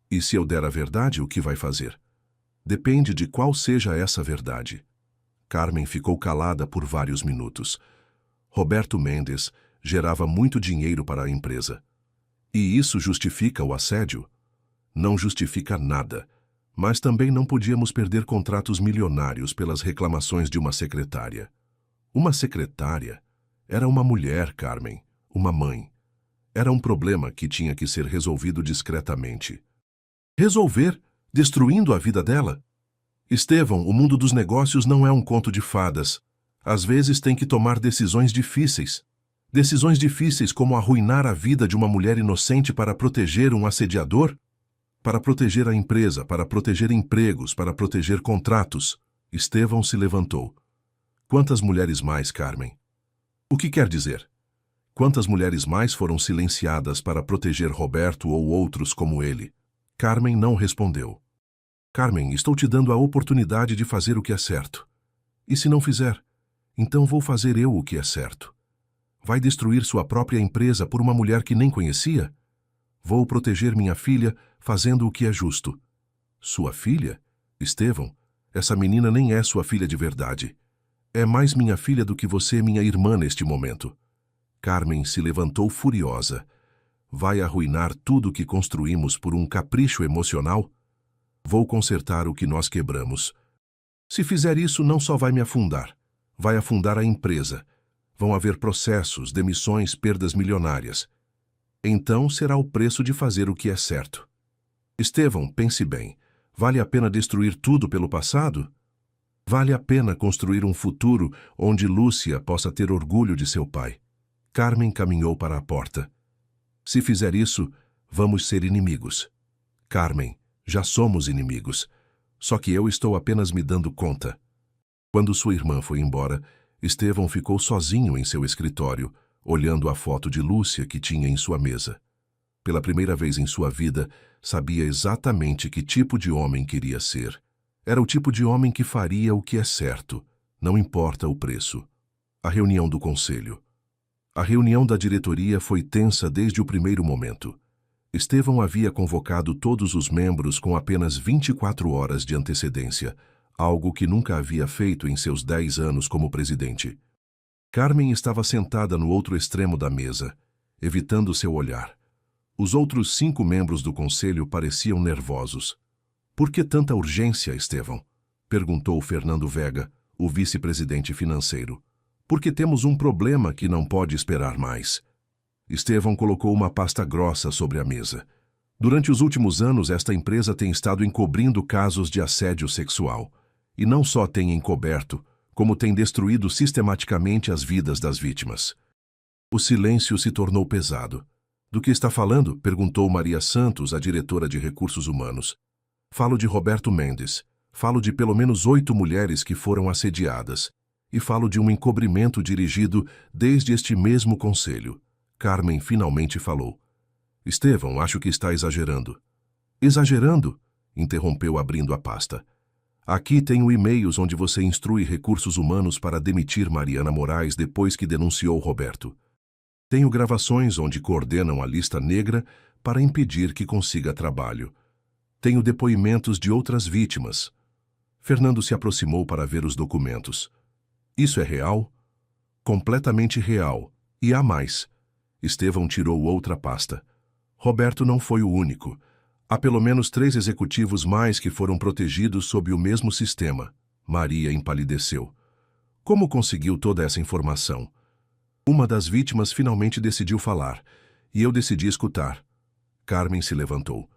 E se eu der a verdade, o que vai fazer? Depende de qual seja essa verdade. Carmen ficou calada por vários minutos. Roberto Mendes gerava muito dinheiro para a empresa. E isso justifica o assédio? Não justifica nada. Mas também não podíamos perder contratos milionários pelas reclamações de uma secretária. Uma secretária? Era uma mulher, Carmen. Uma mãe. Era um problema que tinha que ser resolvido discretamente. Resolver? Destruindo a vida dela? Estevão, o mundo dos negócios não é um conto de fadas. Às vezes tem que tomar decisões difíceis. Decisões difíceis como arruinar a vida de uma mulher inocente para proteger um assediador? Para proteger a empresa, para proteger empregos, para proteger contratos. Estevão se levantou. Quantas mulheres mais, Carmen? O que quer dizer? Quantas mulheres mais foram silenciadas para proteger Roberto ou outros como ele? Carmen não respondeu. Carmen, estou te dando a oportunidade de fazer o que é certo. E se não fizer? Então vou fazer eu o que é certo. Vai destruir sua própria empresa por uma mulher que nem conhecia? Vou proteger minha filha fazendo o que é justo. Sua filha? Estevão, essa menina nem é sua filha de verdade. É mais minha filha do que você, minha irmã, neste momento. Carmen se levantou furiosa. Vai arruinar tudo o que construímos por um capricho emocional? Vou consertar o que nós quebramos. Se fizer isso, não só vai me afundar. Vai afundar a empresa. Vão haver processos, demissões, perdas milionárias. Então será o preço de fazer o que é certo. Estevão, pense bem. Vale a pena destruir tudo pelo passado? Vale a pena construir um futuro onde Lúcia possa ter orgulho de seu pai. Carmen caminhou para a porta. Se fizer isso, vamos ser inimigos. Carmen, já somos inimigos. Só que eu estou apenas me dando conta. Quando sua irmã foi embora, Estevão ficou sozinho em seu escritório, olhando a foto de Lúcia que tinha em sua mesa. Pela primeira vez em sua vida, sabia exatamente que tipo de homem queria ser. Era o tipo de homem que faria o que é certo, não importa o preço. A reunião do conselho. A reunião da diretoria foi tensa desde o primeiro momento. Estevão havia convocado todos os membros com apenas 24 horas de antecedência, algo que nunca havia feito em seus 10 anos como presidente. Carmen estava sentada no outro extremo da mesa, evitando seu olhar. Os outros 5 membros do conselho pareciam nervosos. Por que tanta urgência, Estevão? Perguntou Fernando Vega, o vice-presidente financeiro. Porque temos um problema que não pode esperar mais. Estevão colocou uma pasta grossa sobre a mesa. Durante os últimos anos, esta empresa tem estado encobrindo casos de assédio sexual. E não só tem encoberto, como tem destruído sistematicamente as vidas das vítimas. O silêncio se tornou pesado. Do que está falando? Perguntou Maria Santos, a diretora de Recursos Humanos. Falo de Roberto Mendes. Falo de pelo menos 8 mulheres que foram assediadas. E falo de um encobrimento dirigido desde este mesmo conselho. Carmen finalmente falou. Estevão, acho que está exagerando. Exagerando? Interrompeu abrindo a pasta. Aqui tenho e-mails onde você instrui Recursos Humanos para demitir Mariana Moraes depois que denunciou Roberto. Tenho gravações onde coordenam a lista negra para impedir que consiga trabalho. Tenho depoimentos de outras vítimas. Fernando se aproximou para ver os documentos. Isso é real? Completamente real. E há mais. Estevão tirou outra pasta. Roberto não foi o único. Há pelo menos 3 executivos mais que foram protegidos sob o mesmo sistema. Maria empalideceu. Como conseguiu toda essa informação? Uma das vítimas finalmente decidiu falar, e eu decidi escutar. Carmen se levantou.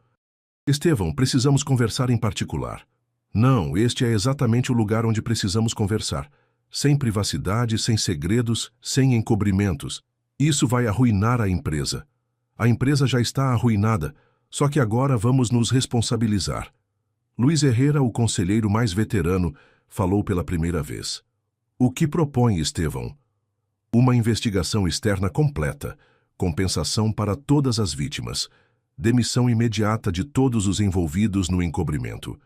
Estevão, precisamos conversar em particular. Não, este é exatamente o lugar onde precisamos conversar. Sem privacidade, sem segredos, sem encobrimentos. Isso vai arruinar a empresa. A empresa já está arruinada, só que agora vamos nos responsabilizar. Luiz Herrera, o conselheiro mais veterano, falou pela primeira vez. O que propõe, Estevão? Uma investigação externa completa, compensação para todas as vítimas, demissão imediata de todos os envolvidos no encobrimento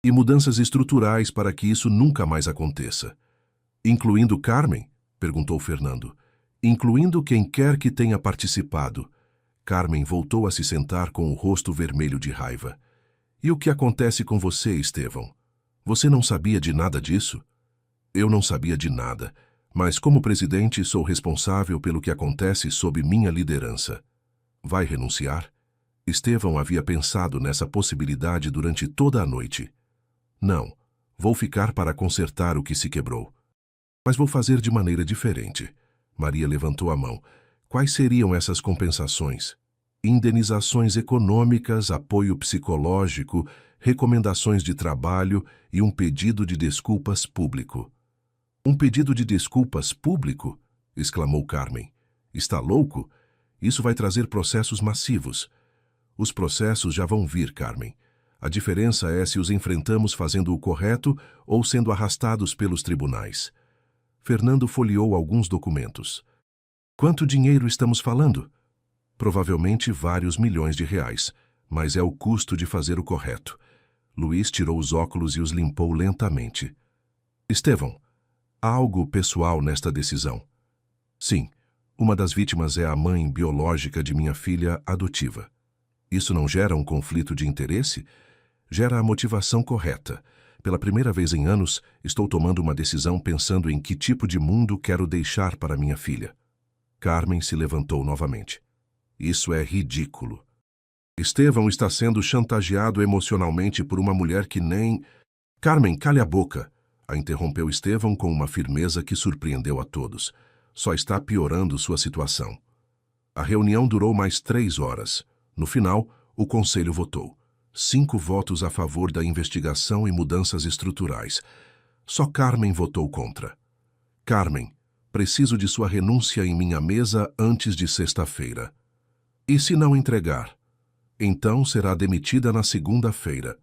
e mudanças estruturais para que isso nunca mais aconteça. Incluindo Carmen? Perguntou Fernando. Incluindo quem quer que tenha participado. Carmen voltou a se sentar com o rosto vermelho de raiva. E o que acontece com você, Estevão? Você não sabia de nada disso? Eu não sabia de nada, mas como presidente sou responsável pelo que acontece sob minha liderança. Vai renunciar? Estevão havia pensado nessa possibilidade durante toda a noite. Não, vou ficar para consertar o que se quebrou. Mas vou fazer de maneira diferente. Maria levantou a mão. Quais seriam essas compensações? Indenizações econômicas, apoio psicológico, recomendações de trabalho e um pedido de desculpas público. Um pedido de desculpas público? Exclamou Carmen. Está louco? Isso vai trazer processos massivos. Os processos já vão vir, Carmen. A diferença é se os enfrentamos fazendo o correto ou sendo arrastados pelos tribunais. Fernando folheou alguns documentos. Quanto dinheiro estamos falando? Provavelmente vários milhões de reais, mas é o custo de fazer o correto. Luiz tirou os óculos e os limpou lentamente. Estevão, há algo pessoal nesta decisão? Sim, uma das vítimas é a mãe biológica de minha filha adotiva. Isso não gera um conflito de interesse? Gera a motivação correta. Pela primeira vez em anos, estou tomando uma decisão pensando em que tipo de mundo quero deixar para minha filha. Carmen se levantou novamente. Isso é ridículo. Estevão está sendo chantageado emocionalmente por uma mulher que nem... Carmen, cale a boca! A interrompeu Estevão com uma firmeza que surpreendeu a todos. Só está piorando sua situação. A reunião durou mais 3 horas. No final, o conselho votou. 5 votos a favor da investigação e mudanças estruturais. Só Carmen votou contra. Carmen, preciso de sua renúncia em minha mesa antes de sexta-feira. E se não entregar? Então será demitida na segunda-feira.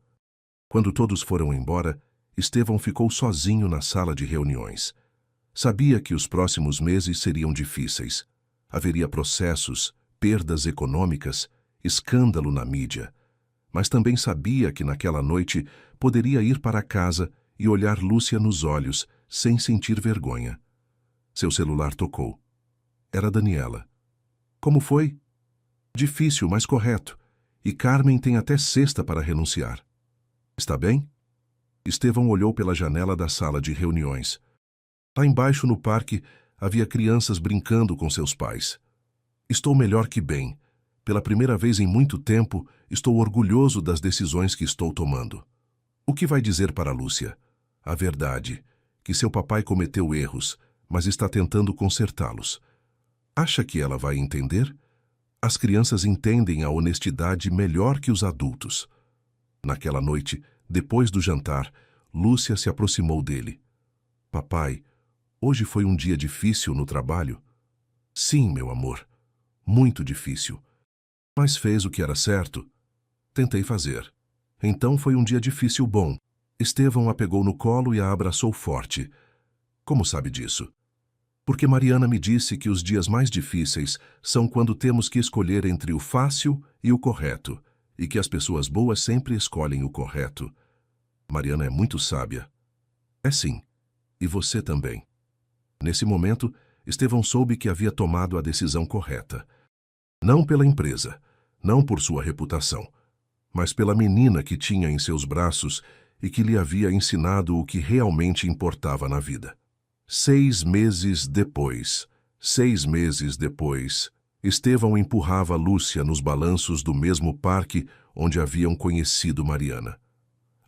Quando todos foram embora, Estevão ficou sozinho na sala de reuniões. Sabia que os próximos meses seriam difíceis. Haveria processos, perdas econômicas, escândalo na mídia. Mas também sabia que naquela noite poderia ir para casa e olhar Lúcia nos olhos, sem sentir vergonha. Seu celular tocou. Era Daniela. Como foi? Difícil, mas correto. E Carmen tem até sexta para renunciar. Está bem? Estevão olhou pela janela da sala de reuniões. Lá embaixo no parque havia crianças brincando com seus pais. Estou melhor que bem. Pela primeira vez em muito tempo, estou orgulhoso das decisões que estou tomando. O que vai dizer para Lúcia? A verdade, que seu papai cometeu erros, mas está tentando consertá-los. Acha que ela vai entender? As crianças entendem a honestidade melhor que os adultos. Naquela noite, depois do jantar, Lúcia se aproximou dele. Papai, hoje foi um dia difícil no trabalho? Sim, meu amor, muito difícil. Mas fez o que era certo? Tentei fazer. Então foi um dia difícil bom. Estevão a pegou no colo e a abraçou forte. Como sabe disso? Porque Mariana me disse que os dias mais difíceis são quando temos que escolher entre o fácil e o correto, e que as pessoas boas sempre escolhem o correto. Mariana é muito sábia. É sim. E você também. Nesse momento, Estevão soube que havia tomado a decisão correta. Não pela empresa, não por sua reputação, mas pela menina que tinha em seus braços e que lhe havia ensinado o que realmente importava na vida. 6 meses depois, Estevão empurrava Lúcia nos balanços do mesmo parque onde haviam conhecido Mariana.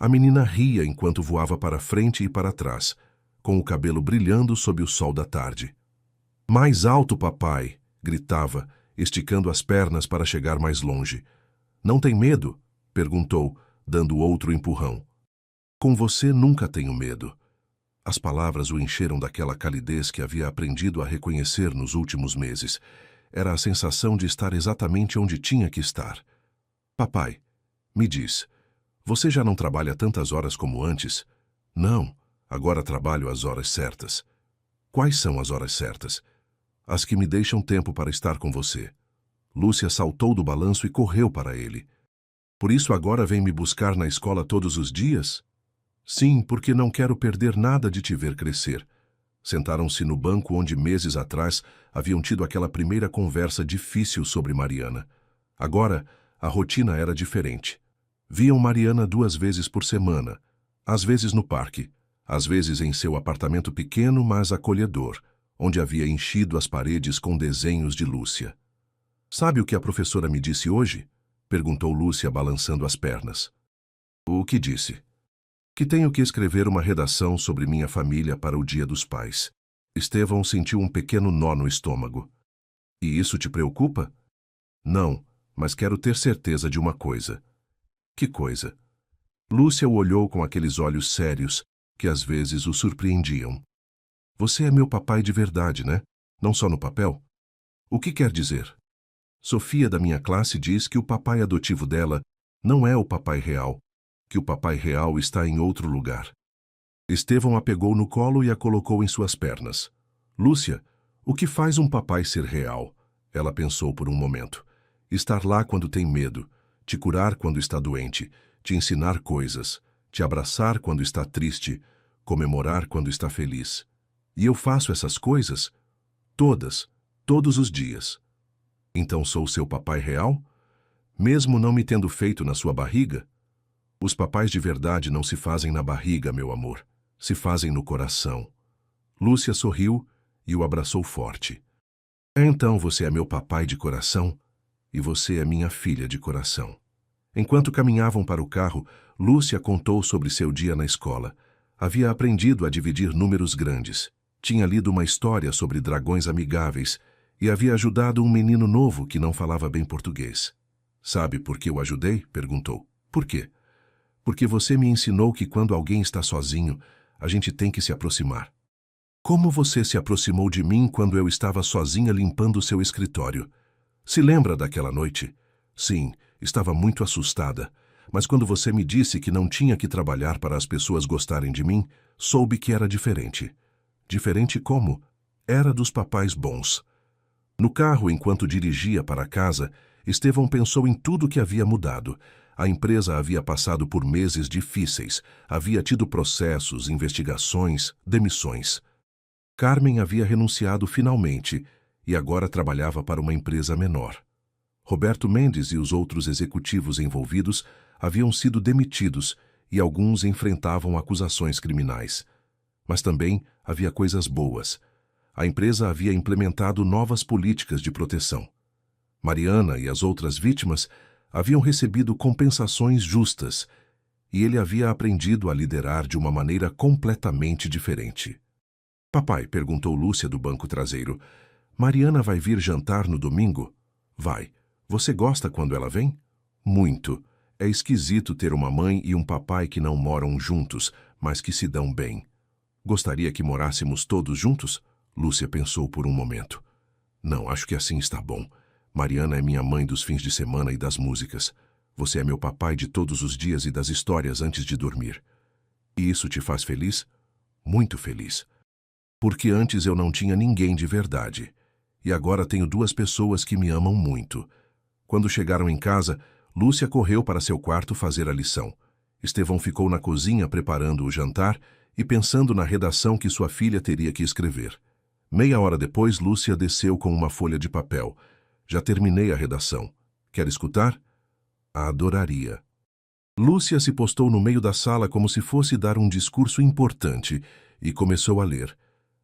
A menina ria enquanto voava para frente e para trás, com o cabelo brilhando sob o sol da tarde. Mais alto, papai! Gritava, esticando as pernas para chegar mais longe. Não tem medo? Perguntou, dando outro empurrão. Com você nunca tenho medo. As palavras o encheram daquela calidez que havia aprendido a reconhecer nos últimos meses. Era a sensação de estar exatamente onde tinha que estar. Papai, me diz, você já não trabalha tantas horas como antes? Não, agora trabalho às horas certas. Quais são as horas certas? As que me deixam tempo para estar com você. Lúcia saltou do balanço e correu para ele. Por isso agora vem me buscar na escola todos os dias? Sim, porque não quero perder nada de te ver crescer. Sentaram-se no banco onde meses atrás haviam tido aquela primeira conversa difícil sobre Mariana. Agora, a rotina era diferente. Viam Mariana 2 vezes por semana, às vezes no parque, às vezes em seu apartamento pequeno, mas acolhedor, onde havia enchido as paredes com desenhos de Lúcia. Sabe o que a professora me disse hoje? Perguntou Lúcia, balançando as pernas. O que disse? Que tenho que escrever uma redação sobre minha família para o Dia dos Pais. Estevão sentiu um pequeno nó no estômago. E isso te preocupa? Não, mas quero ter certeza de uma coisa. Que coisa? Lúcia o olhou com aqueles olhos sérios que às vezes o surpreendiam. Você é meu papai de verdade, né? Não só no papel? O que quer dizer? Sofia da minha classe diz que o papai adotivo dela não é o papai real, que o papai real está em outro lugar. Estevão a pegou no colo e a colocou em suas pernas. Lúcia, o que faz um papai ser real? Ela pensou por um momento. Estar lá quando tem medo, te curar quando está doente, te ensinar coisas, te abraçar quando está triste, comemorar quando está feliz. E eu faço essas coisas? Todas, todos os dias. Então sou seu papai real? Mesmo não me tendo feito na sua barriga? Os papais de verdade não se fazem na barriga, meu amor. Se fazem no coração. Lúcia sorriu e o abraçou forte. Então você é meu papai de coração e você é minha filha de coração. Enquanto caminhavam para o carro, Lúcia contou sobre seu dia na escola. Havia aprendido a dividir números grandes. Tinha lido uma história sobre dragões amigáveis e havia ajudado um menino novo que não falava bem português. Sabe por que o ajudei? Perguntou. Por quê? Porque você me ensinou que quando alguém está sozinho, a gente tem que se aproximar. Como você se aproximou de mim quando eu estava sozinha limpando seu escritório? Se lembra daquela noite? Sim, estava muito assustada, mas quando você me disse que não tinha que trabalhar para as pessoas gostarem de mim, soube que era diferente. Diferente como? Era dos papais bons. No carro, enquanto dirigia para casa, Estevão pensou em tudo que havia mudado. A empresa havia passado por meses difíceis, havia tido processos, investigações, demissões. Carmen havia renunciado finalmente e agora trabalhava para uma empresa menor. Roberto Mendes e os outros executivos envolvidos haviam sido demitidos e alguns enfrentavam acusações criminais. Mas também havia coisas boas. A empresa havia implementado novas políticas de proteção. Mariana e as outras vítimas haviam recebido compensações justas e ele havia aprendido a liderar de uma maneira completamente diferente. Papai, perguntou Lúcia do banco traseiro, Mariana vai vir jantar no domingo? Vai. Você gosta quando ela vem? Muito. É esquisito ter uma mãe e um papai que não moram juntos, mas que se dão bem. Gostaria que morássemos todos juntos? Lúcia pensou por um momento. Não, acho que assim está bom. Mariana é minha mãe dos fins de semana e das músicas. Você é meu papai de todos os dias e das histórias antes de dormir. E isso te faz feliz? Muito feliz. Porque antes eu não tinha ninguém de verdade. E agora tenho 2 pessoas que me amam muito. Quando chegaram em casa, Lúcia correu para seu quarto fazer a lição. Estevão ficou na cozinha preparando o jantar e pensando na redação que sua filha teria que escrever. Meia hora depois, Lúcia desceu com uma folha de papel. Já terminei a redação. Quer escutar? Adoraria. Lúcia se postou no meio da sala como se fosse dar um discurso importante e começou a ler.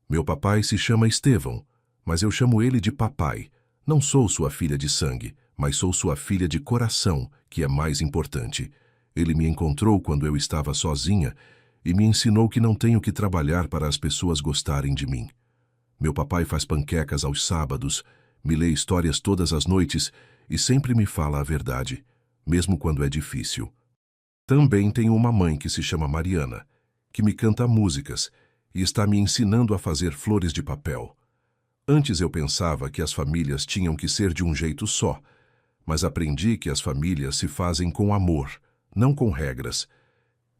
Meu papai se chama Estevão, mas eu chamo ele de papai. Não sou sua filha de sangue, mas sou sua filha de coração, que é mais importante. Ele me encontrou quando eu estava sozinha e me ensinou que não tenho que trabalhar para as pessoas gostarem de mim. Meu papai faz panquecas aos sábados, me lê histórias todas as noites e sempre me fala a verdade, mesmo quando é difícil. Também tenho uma mãe que se chama Mariana, que me canta músicas e está me ensinando a fazer flores de papel. Antes eu pensava que as famílias tinham que ser de um jeito só, mas aprendi que as famílias se fazem com amor, não com regras.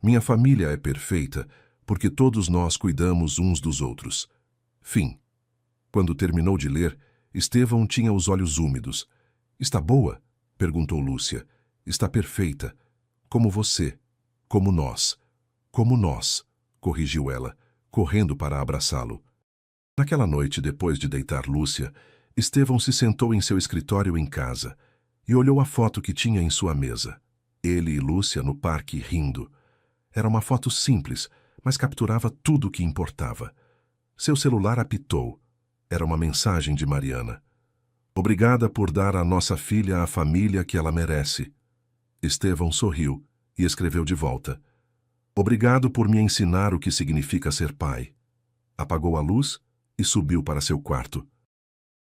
Minha família é perfeita porque todos nós cuidamos uns dos outros. Fim. Quando terminou de ler, Estevão tinha os olhos úmidos. Está boa? Perguntou Lúcia. Está perfeita. Como você. Como nós. Como nós, corrigiu ela, correndo para abraçá-lo. Naquela noite, depois de deitar Lúcia, Estevão se sentou em seu escritório em casa e olhou a foto que tinha em sua mesa. Ele e Lúcia no parque rindo. Era uma foto simples, mas capturava tudo o que importava. Seu celular apitou. Era uma mensagem de Mariana. Obrigada por dar à nossa filha a família que ela merece. Estevão sorriu e escreveu de volta. Obrigado por me ensinar o que significa ser pai. Apagou a luz e subiu para seu quarto.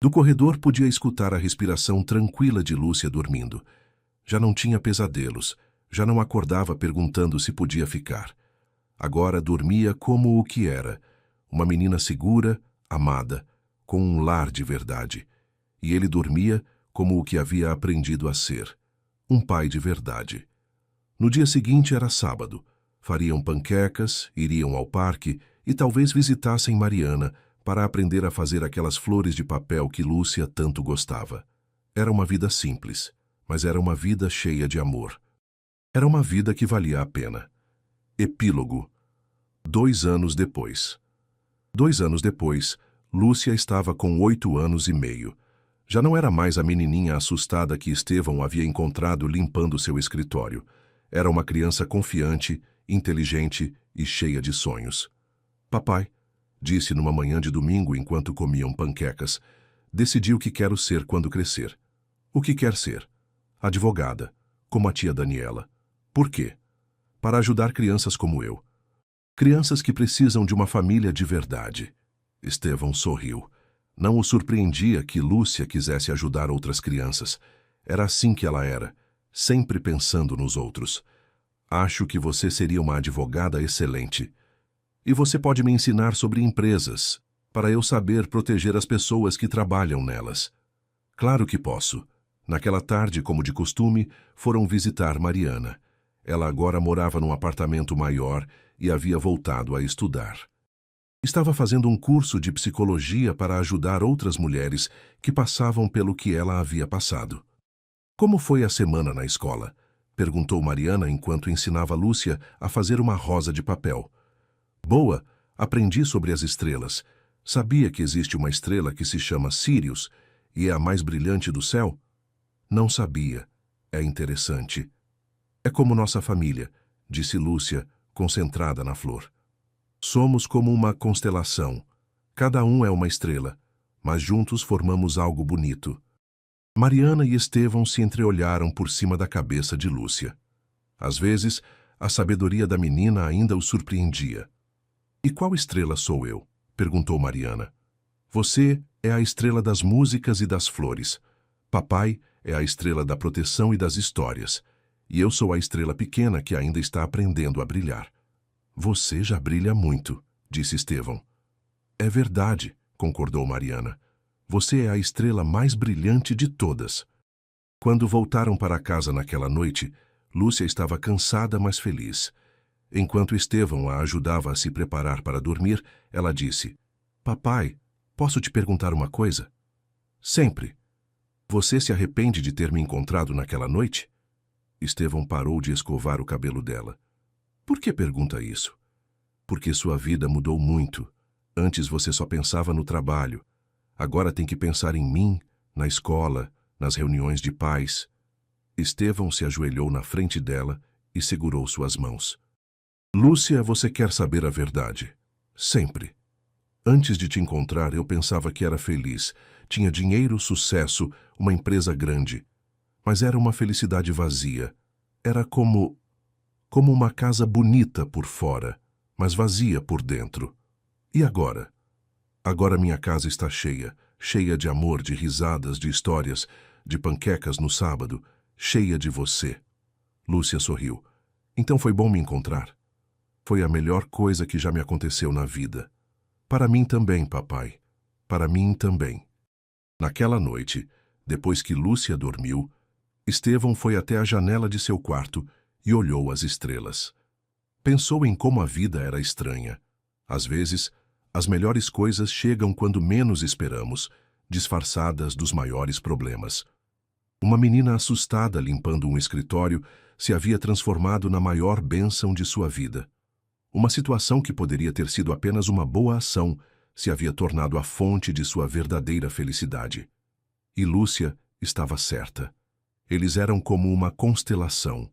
Do corredor podia escutar a respiração tranquila de Lúcia dormindo. Já não tinha pesadelos, já não acordava perguntando se podia ficar. Agora dormia como o que era, uma menina segura, amada, com um lar de verdade. E ele dormia como o que havia aprendido a ser, um pai de verdade. No dia seguinte era sábado. Fariam panquecas, iriam ao parque e talvez visitassem Mariana para aprender a fazer aquelas flores de papel que Lúcia tanto gostava. Era uma vida simples, mas era uma vida cheia de amor. Era uma vida que valia a pena. Epílogo. 2 anos depois. 2 anos depois, Lúcia estava com 8 anos e meio. Já não era mais a menininha assustada que Estevão havia encontrado limpando seu escritório. Era uma criança confiante, inteligente e cheia de sonhos. Papai, disse numa manhã de domingo enquanto comiam panquecas, decidi o que quero ser quando crescer. O que quer ser? Advogada, como a tia Daniela. Por quê? Para ajudar crianças como eu. Crianças que precisam de uma família de verdade. Estevão sorriu. Não o surpreendia que Lúcia quisesse ajudar outras crianças. Era assim que ela era, sempre pensando nos outros. Acho que você seria uma advogada excelente. E você pode me ensinar sobre empresas, para eu saber proteger as pessoas que trabalham nelas. Claro que posso. Naquela tarde, como de costume, foram visitar Mariana. Ela agora morava num apartamento maior e havia voltado a estudar. Estava fazendo um curso de psicologia para ajudar outras mulheres que passavam pelo que ela havia passado. Como foi a semana na escola? Perguntou Mariana enquanto ensinava Lúcia a fazer uma rosa de papel. Boa, aprendi sobre as estrelas. Sabia que existe uma estrela que se chama Sirius e é a mais brilhante do céu? Não sabia. É interessante. É como nossa família, disse Lúcia, concentrada na flor. Somos como uma constelação. Cada um é uma estrela, mas juntos formamos algo bonito. Mariana e Estevão se entreolharam por cima da cabeça de Lúcia. Às vezes, a sabedoria da menina ainda o surpreendia. E qual estrela sou eu? Perguntou Mariana. Você é a estrela das músicas e das flores. Papai é a estrela da proteção e das histórias. E eu sou a estrela pequena que ainda está aprendendo a brilhar. Você já brilha muito, disse Estevão. É verdade, concordou Mariana. Você é a estrela mais brilhante de todas. Quando voltaram para casa naquela noite, Lúcia estava cansada, mas feliz. Enquanto Estevão a ajudava a se preparar para dormir, ela disse, Papai, posso te perguntar uma coisa? Sempre. Você se arrepende de ter me encontrado naquela noite? Estevão parou de escovar o cabelo dela. Por que pergunta isso? Porque sua vida mudou muito. Antes você só pensava no trabalho. Agora tem que pensar em mim, na escola, nas reuniões de pais. Estevão se ajoelhou na frente dela e segurou suas mãos. Lúcia, você quer saber a verdade? Sempre. Antes de te encontrar, eu pensava que era feliz. Tinha dinheiro, sucesso, uma empresa grande. Mas era uma felicidade vazia. Era como... como uma casa bonita por fora, mas vazia por dentro. E agora? Agora minha casa está cheia, cheia de amor, de risadas, de histórias, de panquecas no sábado, cheia de você. Lúcia sorriu. Então foi bom me encontrar. Foi a melhor coisa que já me aconteceu na vida. Para mim também, papai. Para mim também. Naquela noite, depois que Lúcia dormiu, Estevão foi até a janela de seu quarto e olhou as estrelas. Pensou em como a vida era estranha. Às vezes, as melhores coisas chegam quando menos esperamos, disfarçadas dos maiores problemas. Uma menina assustada limpando um escritório se havia transformado na maior bênção de sua vida. Uma situação que poderia ter sido apenas uma boa ação se havia tornado a fonte de sua verdadeira felicidade. E Lúcia estava certa. Eles eram como uma constelação.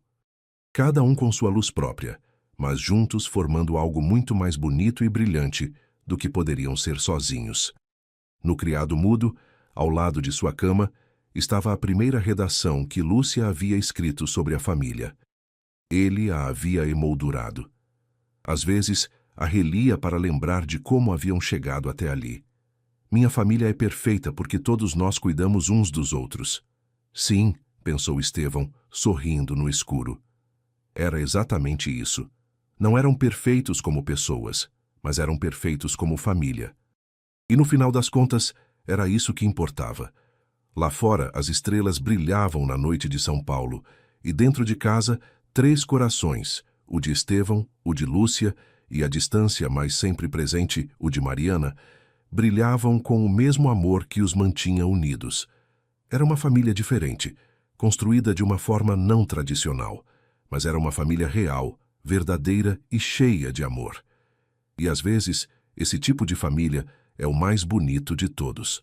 Cada um com sua luz própria, mas juntos formando algo muito mais bonito e brilhante do que poderiam ser sozinhos. No criado mudo, ao lado de sua cama, estava a primeira redação que Lúcia havia escrito sobre a família. Ele a havia emoldurado. Às vezes, a relia para lembrar de como haviam chegado até ali. Minha família é perfeita porque todos nós cuidamos uns dos outros. Sim, pensou Estevão, sorrindo no escuro. Era exatamente isso. Não eram perfeitos como pessoas, mas eram perfeitos como família. E no final das contas, era isso que importava. Lá fora, as estrelas brilhavam na noite de São Paulo, e dentro de casa, 3 corações, o de Estevão, o de Lúcia e, à distância, mas sempre presente, o de Mariana, brilhavam com o mesmo amor que os mantinha unidos. Era uma família diferente, construída de uma forma não tradicional, mas era uma família real, verdadeira e cheia de amor. E às vezes, esse tipo de família é o mais bonito de todos.